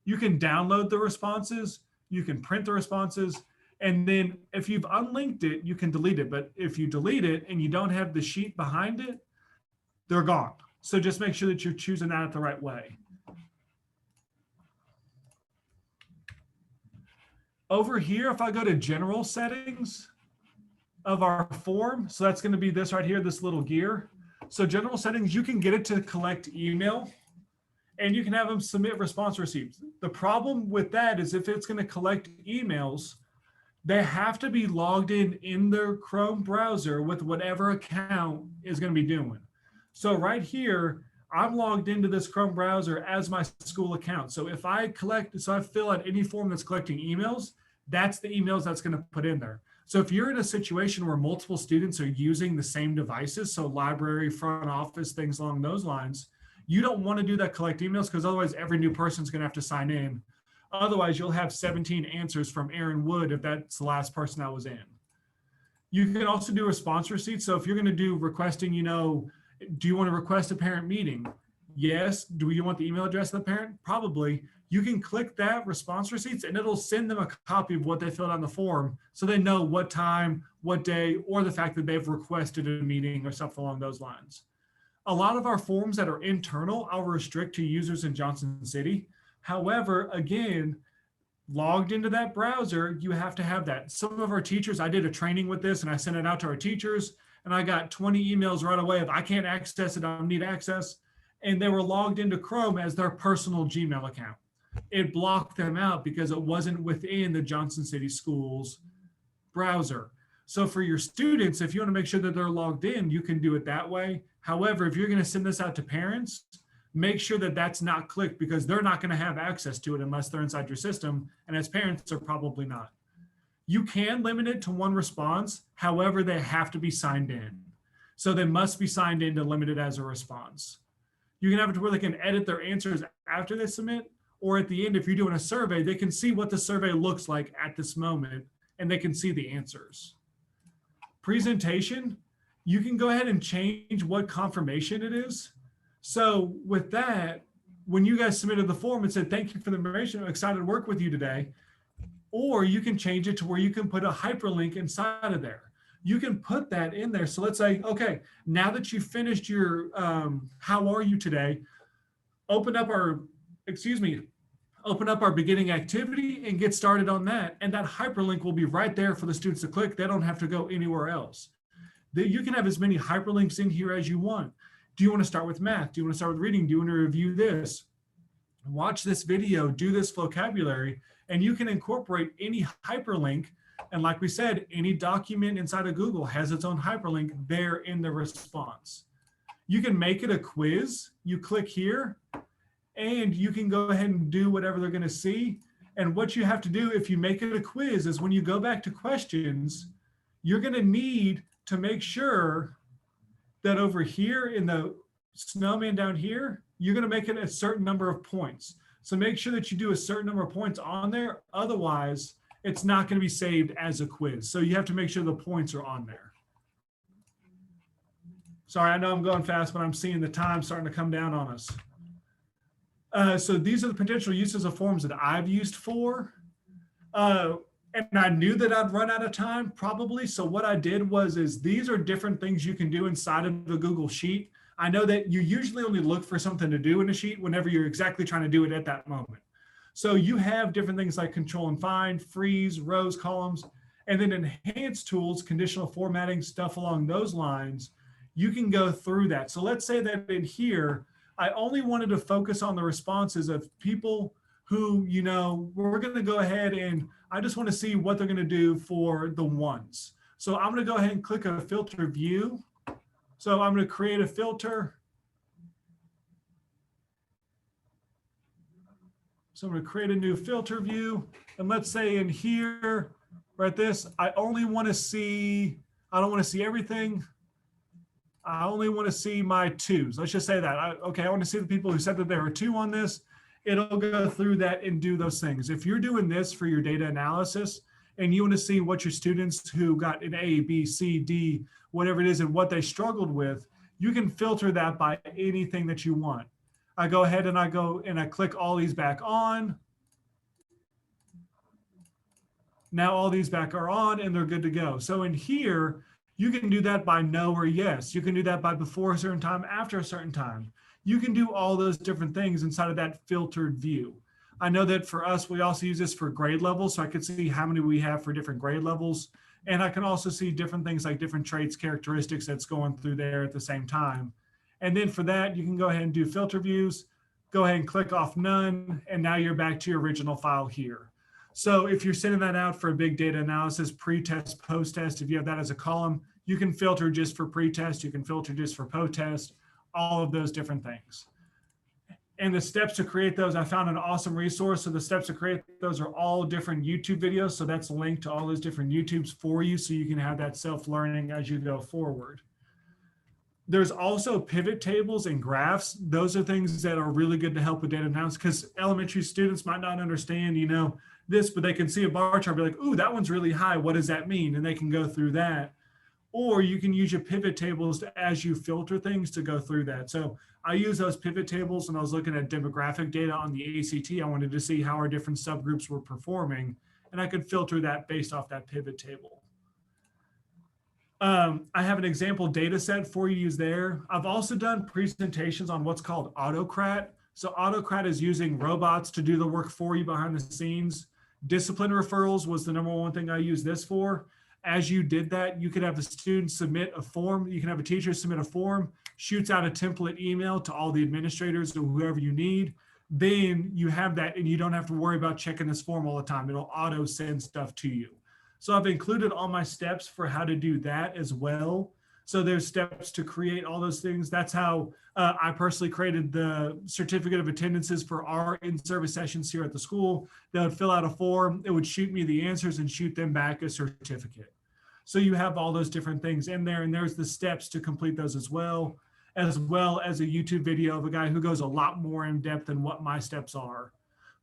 You can download the responses, you can print the responses, and then if you've unlinked it, you can delete it. But if you delete it and you don't have the sheet behind it, they're gone. So just make sure that you're choosing that the right way. Over here, if I go to general settings of our form, so that's going to be this right here, this little gear. So general settings, you can get it to collect email, and you can have them submit response receipts. The problem with that is if it's going to collect emails, they have to be logged in their Chrome browser with whatever account is going to be doing. So right here, I'm logged into this Chrome browser as my school account. So if I fill out any form that's collecting emails, that's the emails that's going to put in there. So if you're in a situation where multiple students are using the same devices, so library, front office, things along those lines, you don't want to do that collect emails, because otherwise every new person's going to have to sign in. Otherwise, you'll have 17 answers from Aaron Wood if that's the last person that was in. You can also do response receipts. So if you're going to do requesting, do you want to request a parent meeting? Yes. Do you want the email address of the parent? Probably. You can click that response receipts and it'll send them a copy of what they filled out on the form, so they know what time, what day, or the fact that they've requested a meeting or something along those lines. A lot of our forms that are internal, I'll restrict to users in Johnson City. However, again, logged into that browser, you have to have that. Some of our teachers, I did a training with this and I sent it out to our teachers, and I got 20 emails right away of I can't access it, I need access. And they were logged into Chrome as their personal Gmail account. It blocked them out because it wasn't within the Johnson City Schools browser. So for your students, if you want to make sure that they're logged in, you can do it that way. However, if you're going to send this out to parents, make sure that that's not clicked, because they're not going to have access to it unless they're inside your system. And as parents, are probably not. You can limit it to one response. However, they have to be signed in. So they must be signed in to limit it as a response. You can have it to where they can edit their answers after they submit, or at the end, if you're doing a survey, they can see what the survey looks like at this moment, and they can see the answers. Presentation, you can go ahead and change what confirmation it is. So with that, when you guys submitted the form, it said, thank you for the information, I'm excited to work with you today. Or you can change it to where you can put a hyperlink inside of there. You can put that in there. So let's say, okay, now that you finished your how are you today, open up our beginning activity and get started on that. And that hyperlink will be right there for the students to click. They don't have to go anywhere else. You can have as many hyperlinks in here as you want. Do you want to start with math? Do you want to start with reading? Do you want to review this? Watch this video, do this vocabulary, and you can incorporate any hyperlink. And like we said, any document inside of Google has its own hyperlink there in the response. You can make it a quiz. You click here, and you can go ahead and do whatever they're going to see. And what you have to do if you make it a quiz is when you go back to questions, you're going to need to make sure that over here in the snowman down here, you're going to make it a certain number of points. So make sure that you do a certain number of points on there. Otherwise, it's not going to be saved as a quiz. So you have to make sure the points are on there. Sorry, I know I'm going fast, but I'm seeing the time starting to come down on us. So these are the potential uses of forms that I've used for. And I knew that I'd run out of time probably. So what I did is these are different things you can do inside of the Google Sheet. I know that you usually only look for something to do in a sheet whenever you're exactly trying to do it at that moment. So you have different things like control and find, freeze, rows, columns, and then enhanced tools, conditional formatting, stuff along those lines. You can go through that. So let's say that in here, I only wanted to focus on the responses of people who, we're going to go ahead and I just want to see what they're going to do for the ones. So I'm going to go ahead and click a filter view. So I'm going to create a filter. So I'm going to create a new filter view. And let's say in here, right this, I only want to see, I don't want to see everything. I only want to see my twos. Let's just say that. I want to see the people who said that there were 2 on this. It'll go through that and do those things. If you're doing this for your data analysis and you want to see what your students who got an A, B, C, D, whatever it is, and what they struggled with, you can filter that by anything that you want. I go ahead and I click all these back on. Now all these back are on and they're good to go. So in here, you can do that by no or yes. You can do that by before a certain time, after a certain time. You can do all those different things inside of that filtered view. I know that for us, we also use this for grade levels. So I can see how many we have for different grade levels. And I can also see different things like different traits, characteristics that's going through there at the same time. And then for that, you can go ahead and do filter views, go ahead and click off none. And now you're back to your original file here. So if you're sending that out for a big data analysis, pre-test, post-test, if you have that as a column, you can filter just for pre-test, you can filter just for post-test, all of those different things. And the steps to create those, I found an awesome resource. So the steps to create those are all different YouTube videos. So that's linked to all those different YouTubes for you, so you can have that self-learning as you go forward. There's also pivot tables and graphs. Those are things that are really good to help with data analysis, because elementary students might not understand, this, but they can see a bar chart, be like, ooh, that one's really high. What does that mean? And they can go through that. Or you can use your pivot tables as you filter things to go through that. So I use those pivot tables when I was looking at demographic data on the ACT. I wanted to see how our different subgroups were performing, and I could filter that based off that pivot table. I have an example data set for you to use there. I've also done presentations on what's called Autocrat. So Autocrat is using robots to do the work for you behind the scenes. Discipline referrals was the number one thing I used this for. As you did that, you could have a student submit a form. You can have a teacher submit a form, shoots out a template email to all the administrators or whoever you need. Then you have that, and you don't have to worry about checking this form all the time. It'll auto send stuff to you. So I've included all my steps for how to do that as well. So there's steps to create all those things. That's how I personally created the certificate of attendances for our in-service sessions here at the school. They would fill out a form. It would shoot me the answers and shoot them back a certificate. So you have all those different things in there, and there's the steps to complete those as well as a YouTube video of a guy who goes a lot more in depth than what my steps are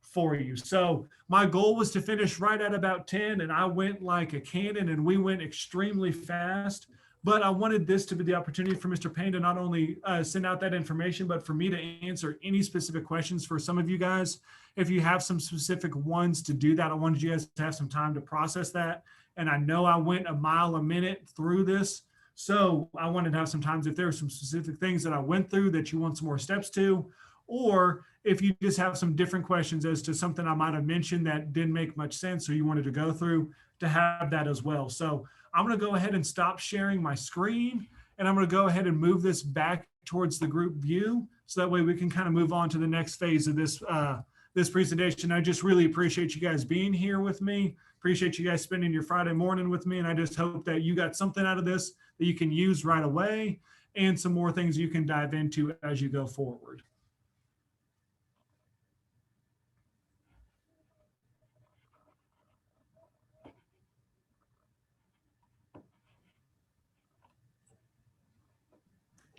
for you. So my goal was to finish right at about 10, and I went like a cannon, and we went extremely fast. But I wanted this to be the opportunity for Mr. Payne to not only send out that information, but for me to answer any specific questions for some of you guys. If you have some specific ones to do that, I wanted you guys to have some time to process that. And I know I went a mile a minute through this. So I wanted to have some times if there are some specific things that I went through that you want some more steps to, or if you just have some different questions as to something I might have mentioned that didn't make much sense or you wanted to go through, to have that as well. So I'm going to go ahead and stop sharing my screen, and I'm going to go ahead and move this back towards the group view. So that way we can kind of move on to the next phase of this, this presentation. I just really appreciate you guys being here with me. Appreciate you guys spending your Friday morning with me. And I just hope that you got something out of this that you can use right away, and some more things you can dive into as you go forward.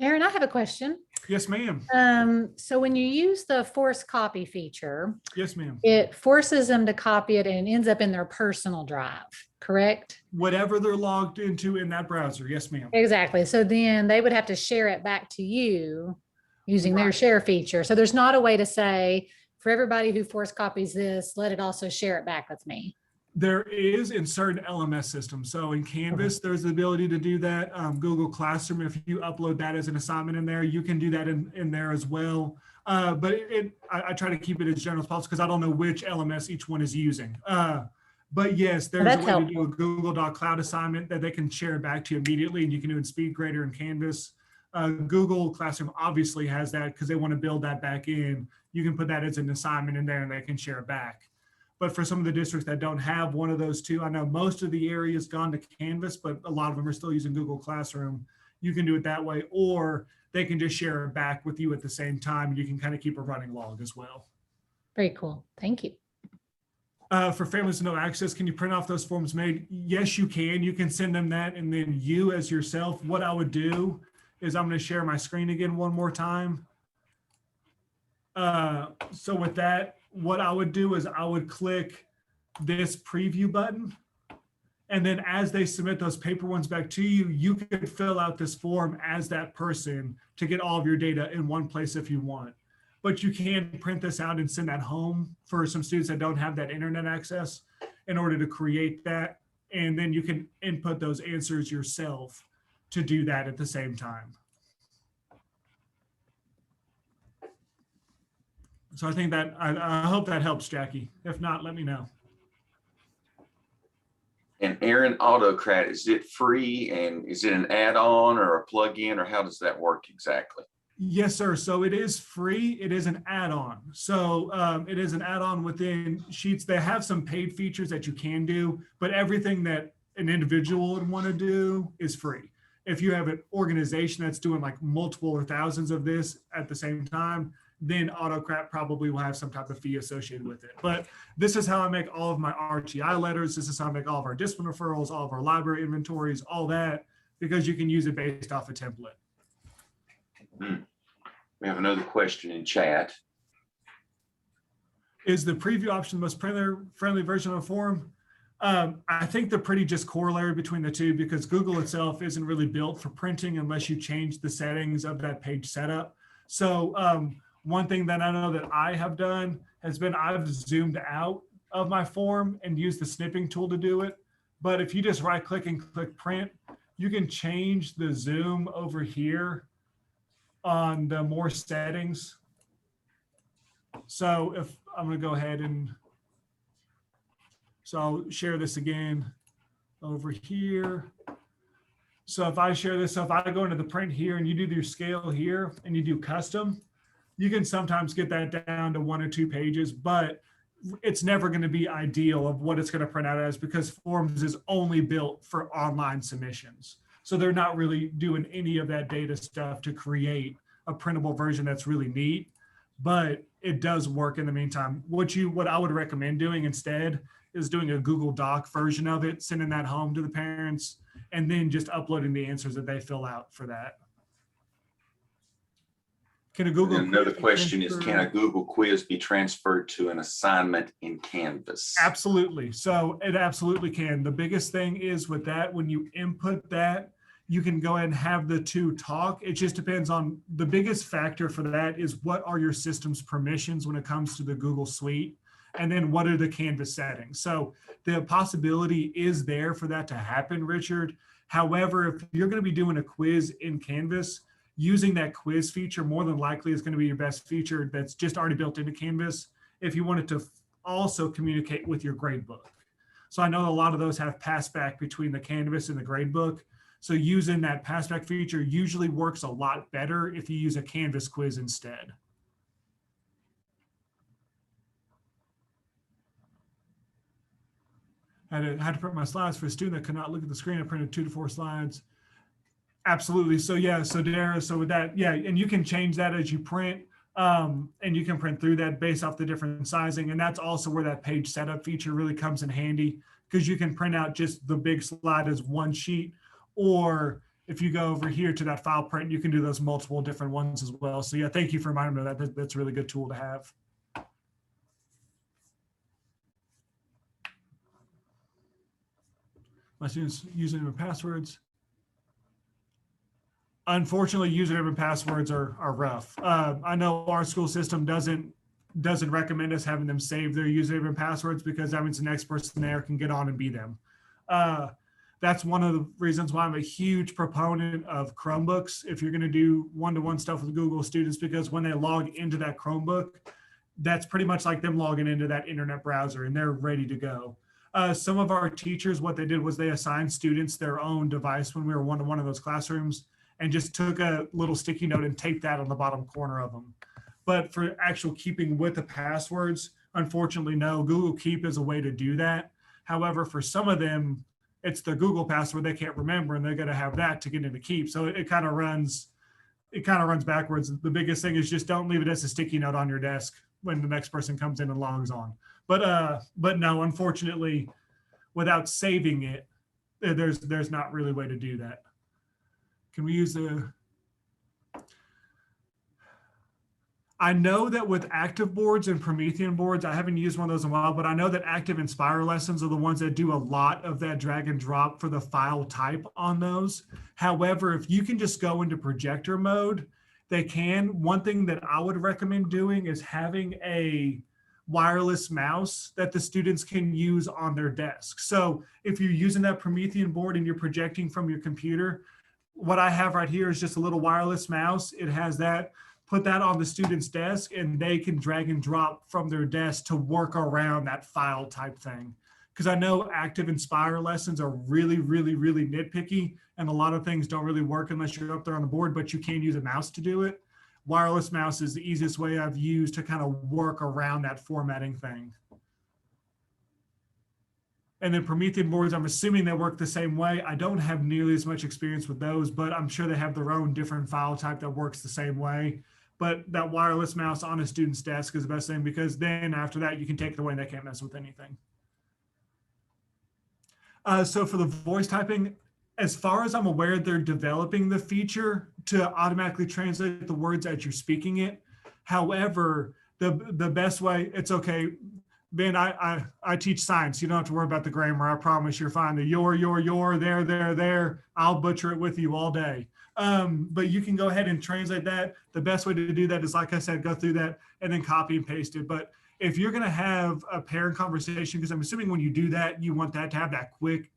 Aaron, I have a question. Yes, ma'am. So when you use the force copy feature, Yes, ma'am. it forces them to copy it and it ends up in their personal drive, correct? Whatever they're logged into in that browser. Yes, ma'am. Exactly. So then they would have to share it back to you using their share feature. So there's not a way to say, for everybody who force copies this, let it also share it back with me. There is in certain LMS systems. So in Canvas, there's the ability to do that. Google Classroom, if you upload that as an assignment in there, you can do that in there as well. But I try to keep it as general as possible because I don't know which LMS each one is using. But yes, there's a way to do a Google Doc Cloud assignment that they can share back to you immediately, and you can do it in SpeedGrader and Canvas. Google Classroom obviously has that because they want to build that back in. You can put that as an assignment in there and they can share it back. But for some of the districts that don't have one of those two, I know most of the area has gone to Canvas, but a lot of them are still using Google Classroom. You can do it that way, or they can just share it back with you at the same time. You can kind of keep a running log as well. Very cool. Thank you. For families with no access, can you print off those forms made? Yes, you can. You can send them that, and then you as yourself, what I would do is I'm going to share my screen again one more time. So with that, what I would do is I would click this preview button, And then as they submit those paper ones back to you, you can fill out this form as that person to get all of your data in one place if you want. But you can print this out and send that home for some students that don't have that internet access in order to create that. And then you can input those answers yourself to do that at the same time. So I think that, I hope that helps, Jackie. If not, let me know. And Aaron, Autocrat, is it free and is it an add-on or a plug-in, or how does that work exactly? Yes, sir. So it is free. It is an add-on. So it is an add-on within Sheets. They have some paid features that you can do, but everything that an individual would want to do is free. If you have an organization that's doing like multiple or thousands of this at the same time, then Autocrat probably will have some type of fee associated with it. But this is how I make all of my RTI letters. This is how I make all of our discipline referrals, all of our library inventories, all that, because you can use it based off a template. We have another question in chat. Is the preview option the most friendly version of the form? I think they're pretty just corollary between the two, because Google itself isn't really built for printing unless you change the settings of that page setup. So one thing that I know that I have done has been I've zoomed out of my form and used the snipping tool to do it. But if you just right click and click print, you can change the zoom over here on the more settings. So if I'm going to go ahead and so I'll share this again over here. So if I share this, so if I go into the print here and you do your scale here and you do custom, you can sometimes get that down to 1 or 2 pages, but it's never going to be ideal of what it's going to print out as, because Forms is only built for online submissions. So they're not really doing any of that data stuff to create a printable version that's really neat, but it does work in the meantime. What I would recommend doing instead is doing a Google Doc version of it, sending that home to the parents, and then just uploading the answers that they fill out for that. Can a Google Another question is, can a Google quiz be transferred to an assignment in Canvas? Absolutely. So it absolutely can. The biggest thing is with that, when you input that, you can go ahead and have the two talk. It just depends on, the biggest factor for that is what are your system's permissions when it comes to the Google Suite, and then what are the Canvas settings. So the possibility is there for that to happen, Richard. However, if you're going to be doing a quiz in Canvas, using that quiz feature more than likely is going to be your best feature that's just already built into Canvas if you want it to also communicate with your gradebook. So I know a lot of those have passback between the Canvas and the gradebook. So using that passback feature usually works a lot better if you use a Canvas quiz instead. I had to print my slides for a student that could not look at the screen. I printed 2 to 4 slides. Absolutely. So yeah, so Dara, so with that, yeah, and you can change that as you print, and you can print through that based off the different sizing. And that's also where that page setup feature really comes in handy, because you can print out just the big slide as one sheet, or if you go over here to that file print, you can do those multiple different ones as well. So yeah, thank you for reminding me of that. That's a really good tool to have. My students using their passwords. Unfortunately, username and passwords are rough. I know our school system doesn't recommend us having them save their username and passwords, because that means the next person there can get on and be them. That's one of the reasons why I'm a huge proponent of Chromebooks if you're going to do one-to-one stuff with Google students, because when they log into that Chromebook, that's pretty much like them logging into that internet browser and they're ready to go. Some of our teachers, what they did was they assigned students their own device when we were one-to-one in those classrooms, and just took a little sticky note and taped that on the bottom corner of them. But for actual keeping with the passwords, unfortunately, no. Google Keep is a way to do that. However, for some of them, it's their Google password they can't remember, and they're going to have that to get into Keep. So it kind of runs backwards. The biggest thing is just don't leave it as a sticky note on your desk when the next person comes in and logs on. But no, unfortunately, without saving it, there's not really a way to do that. Can we use the, I know that with active boards and Promethean boards, I haven't used one of those in a while, but I know that active Inspire lessons are the ones that do a lot of that drag and drop for the file type on those. However, if you can just go into projector mode, they can. One thing that I would recommend doing is having a wireless mouse that the students can use on their desk. So if you're using that Promethean board and you're projecting from your computer, what I have right here is just a little wireless mouse. It has that. Put that on the student's desk and they can drag and drop from their desk to work around that file type thing. Because I know active Inspire lessons are really, really, really nitpicky and a lot of things don't really work unless you're up there on the board, but you can use a mouse to do it. Wireless mouse is the easiest way I've used to kind of work around that formatting thing. And then Promethean boards, I'm assuming they work the same way. I don't have nearly as much experience with those, but I'm sure they have their own different file type that works the same way. But that wireless mouse on a student's desk is the best thing because then after that, you can take it away and they can't mess with anything. So for the voice typing, as far as I'm aware, they're developing the feature to automatically translate the words as you're speaking it. However, the best way, it's okay. Ben, I teach science. You don't have to worry about the grammar. I promise you're fine. The your, there. I'll butcher it with you all day. But you can go ahead and translate that. The best way to do that is, like I said, go through that and then copy and paste it. But if you're going to have a parent conversation, because I'm assuming when you do that, you want that to have that quick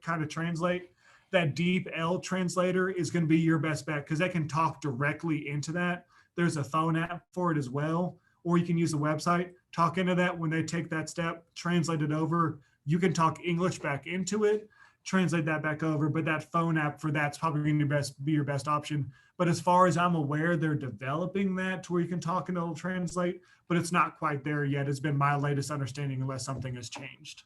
kind of translate, that deep L translator is going to be your best bet because they can talk directly into that. There's a phone app for it as well, or you can use the website, talk into that when they take that step, translate it over. You can talk English back into it, translate that back over, but that phone app for that's probably going to be your best option. But as far as I'm aware, they're developing that to where you can talk and it'll translate, but it's not quite there yet. It's been my latest understanding unless something has changed.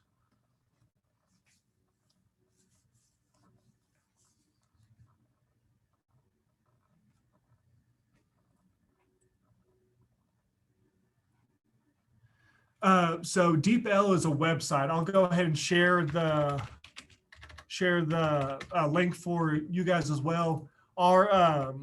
So DeepL is a website. I'll go ahead and share the link for you guys as well. Our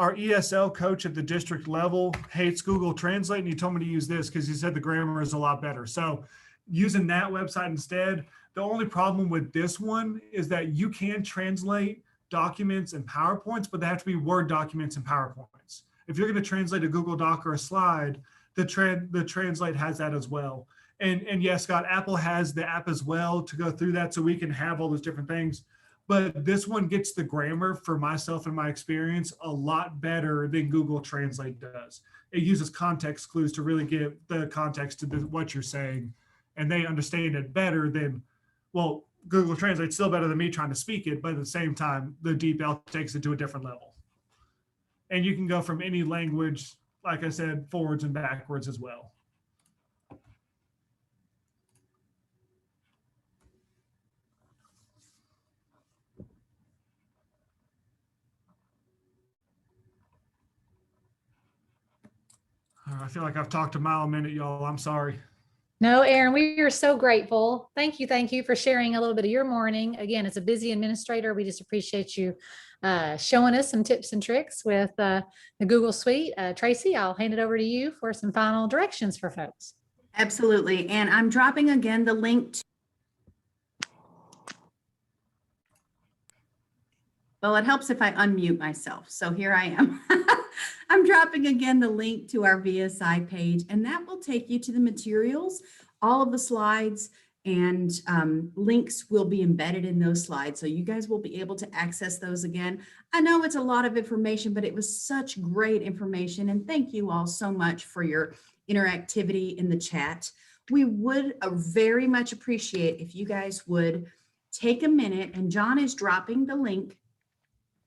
ESL coach at the district level hates Google Translate, and he told me to use this because he said the grammar is a lot better. So using that website instead. The only problem with this one is that you can translate documents and PowerPoints, but they have to be Word documents and PowerPoints. If you're going to translate a Google Doc or a slide, the Translate has that as well. And yes, Scott, Apple has the app as well to go through that so we can have all those different things. But this one gets the grammar for myself and my experience a lot better than Google Translate does. It uses context clues to really give the context to what you're saying. And they understand it better than, well, Google Translate's still better than me trying to speak it, but at the same time, the DeepL takes it to a different level. And you can go from any language, like I said, forwards and backwards as well. I feel like I've talked a mile a minute, y'all. I'm sorry. No, Aaron, we are so grateful. Thank you for sharing a little bit of your morning. Again, as a busy administrator, we just appreciate you showing us some tips and tricks with the Google Suite. Tracy, I'll hand it over to you for some final directions for folks. Absolutely. And I'm dropping again the link to, well, it helps if I unmute myself. So here I am. I'm dropping again the link to our VSI page, and that will take you to the materials. All of the slides and links will be embedded in those slides. So you guys will be able to access those again. I know it's a lot of information, but it was such great information. And thank you all so much for your interactivity in the chat. We would very much appreciate if you guys would take a minute, and John is dropping the link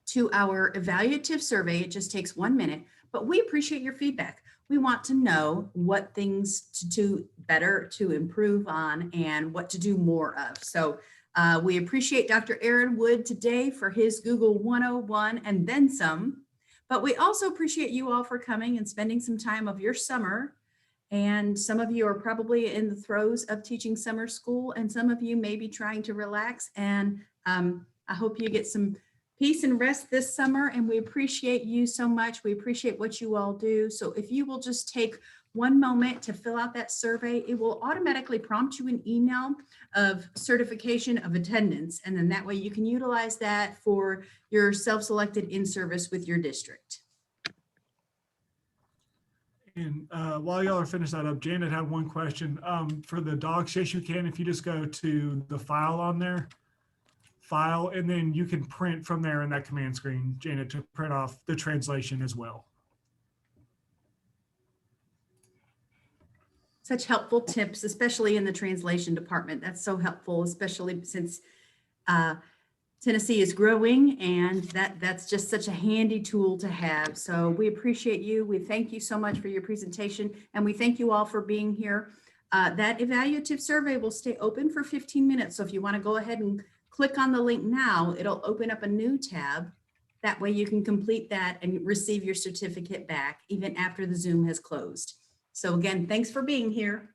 to our evaluative survey. It just takes 1 minute, but we appreciate your feedback. We want to know what things to do better, to improve on, and what to do more of. So we appreciate Dr. Aaron Wood today for his Google 101 and then some, but we also appreciate you all for coming and spending some time of your summer. And some of you are probably in the throes of teaching summer school, and some of you may be trying to relax. And I hope you get some peace and rest this summer, and we appreciate you so much. We appreciate what you all do. So if you will just take one moment to fill out that survey, it will automatically prompt you an email of certification of attendance. And then that way you can utilize that for your self-selected in-service with your district. And while y'all are finishing that up, Janet had one question. For the docs, yes, you can. If you just go to the file on there, file, and then you can print from there in that command screen, Janet, to print off the translation as well. Such helpful tips, especially in the translation department. That's so helpful, especially since Tennessee is growing, and that's just such a handy tool to have. So we appreciate you. We thank you so much for your presentation, and we thank you all for being here. That evaluative survey will stay open for 15 minutes. So if you want to go ahead and click on the link now, it'll open up a new tab. That way you can complete that and receive your certificate back even after the Zoom has closed. So again, thanks for being here.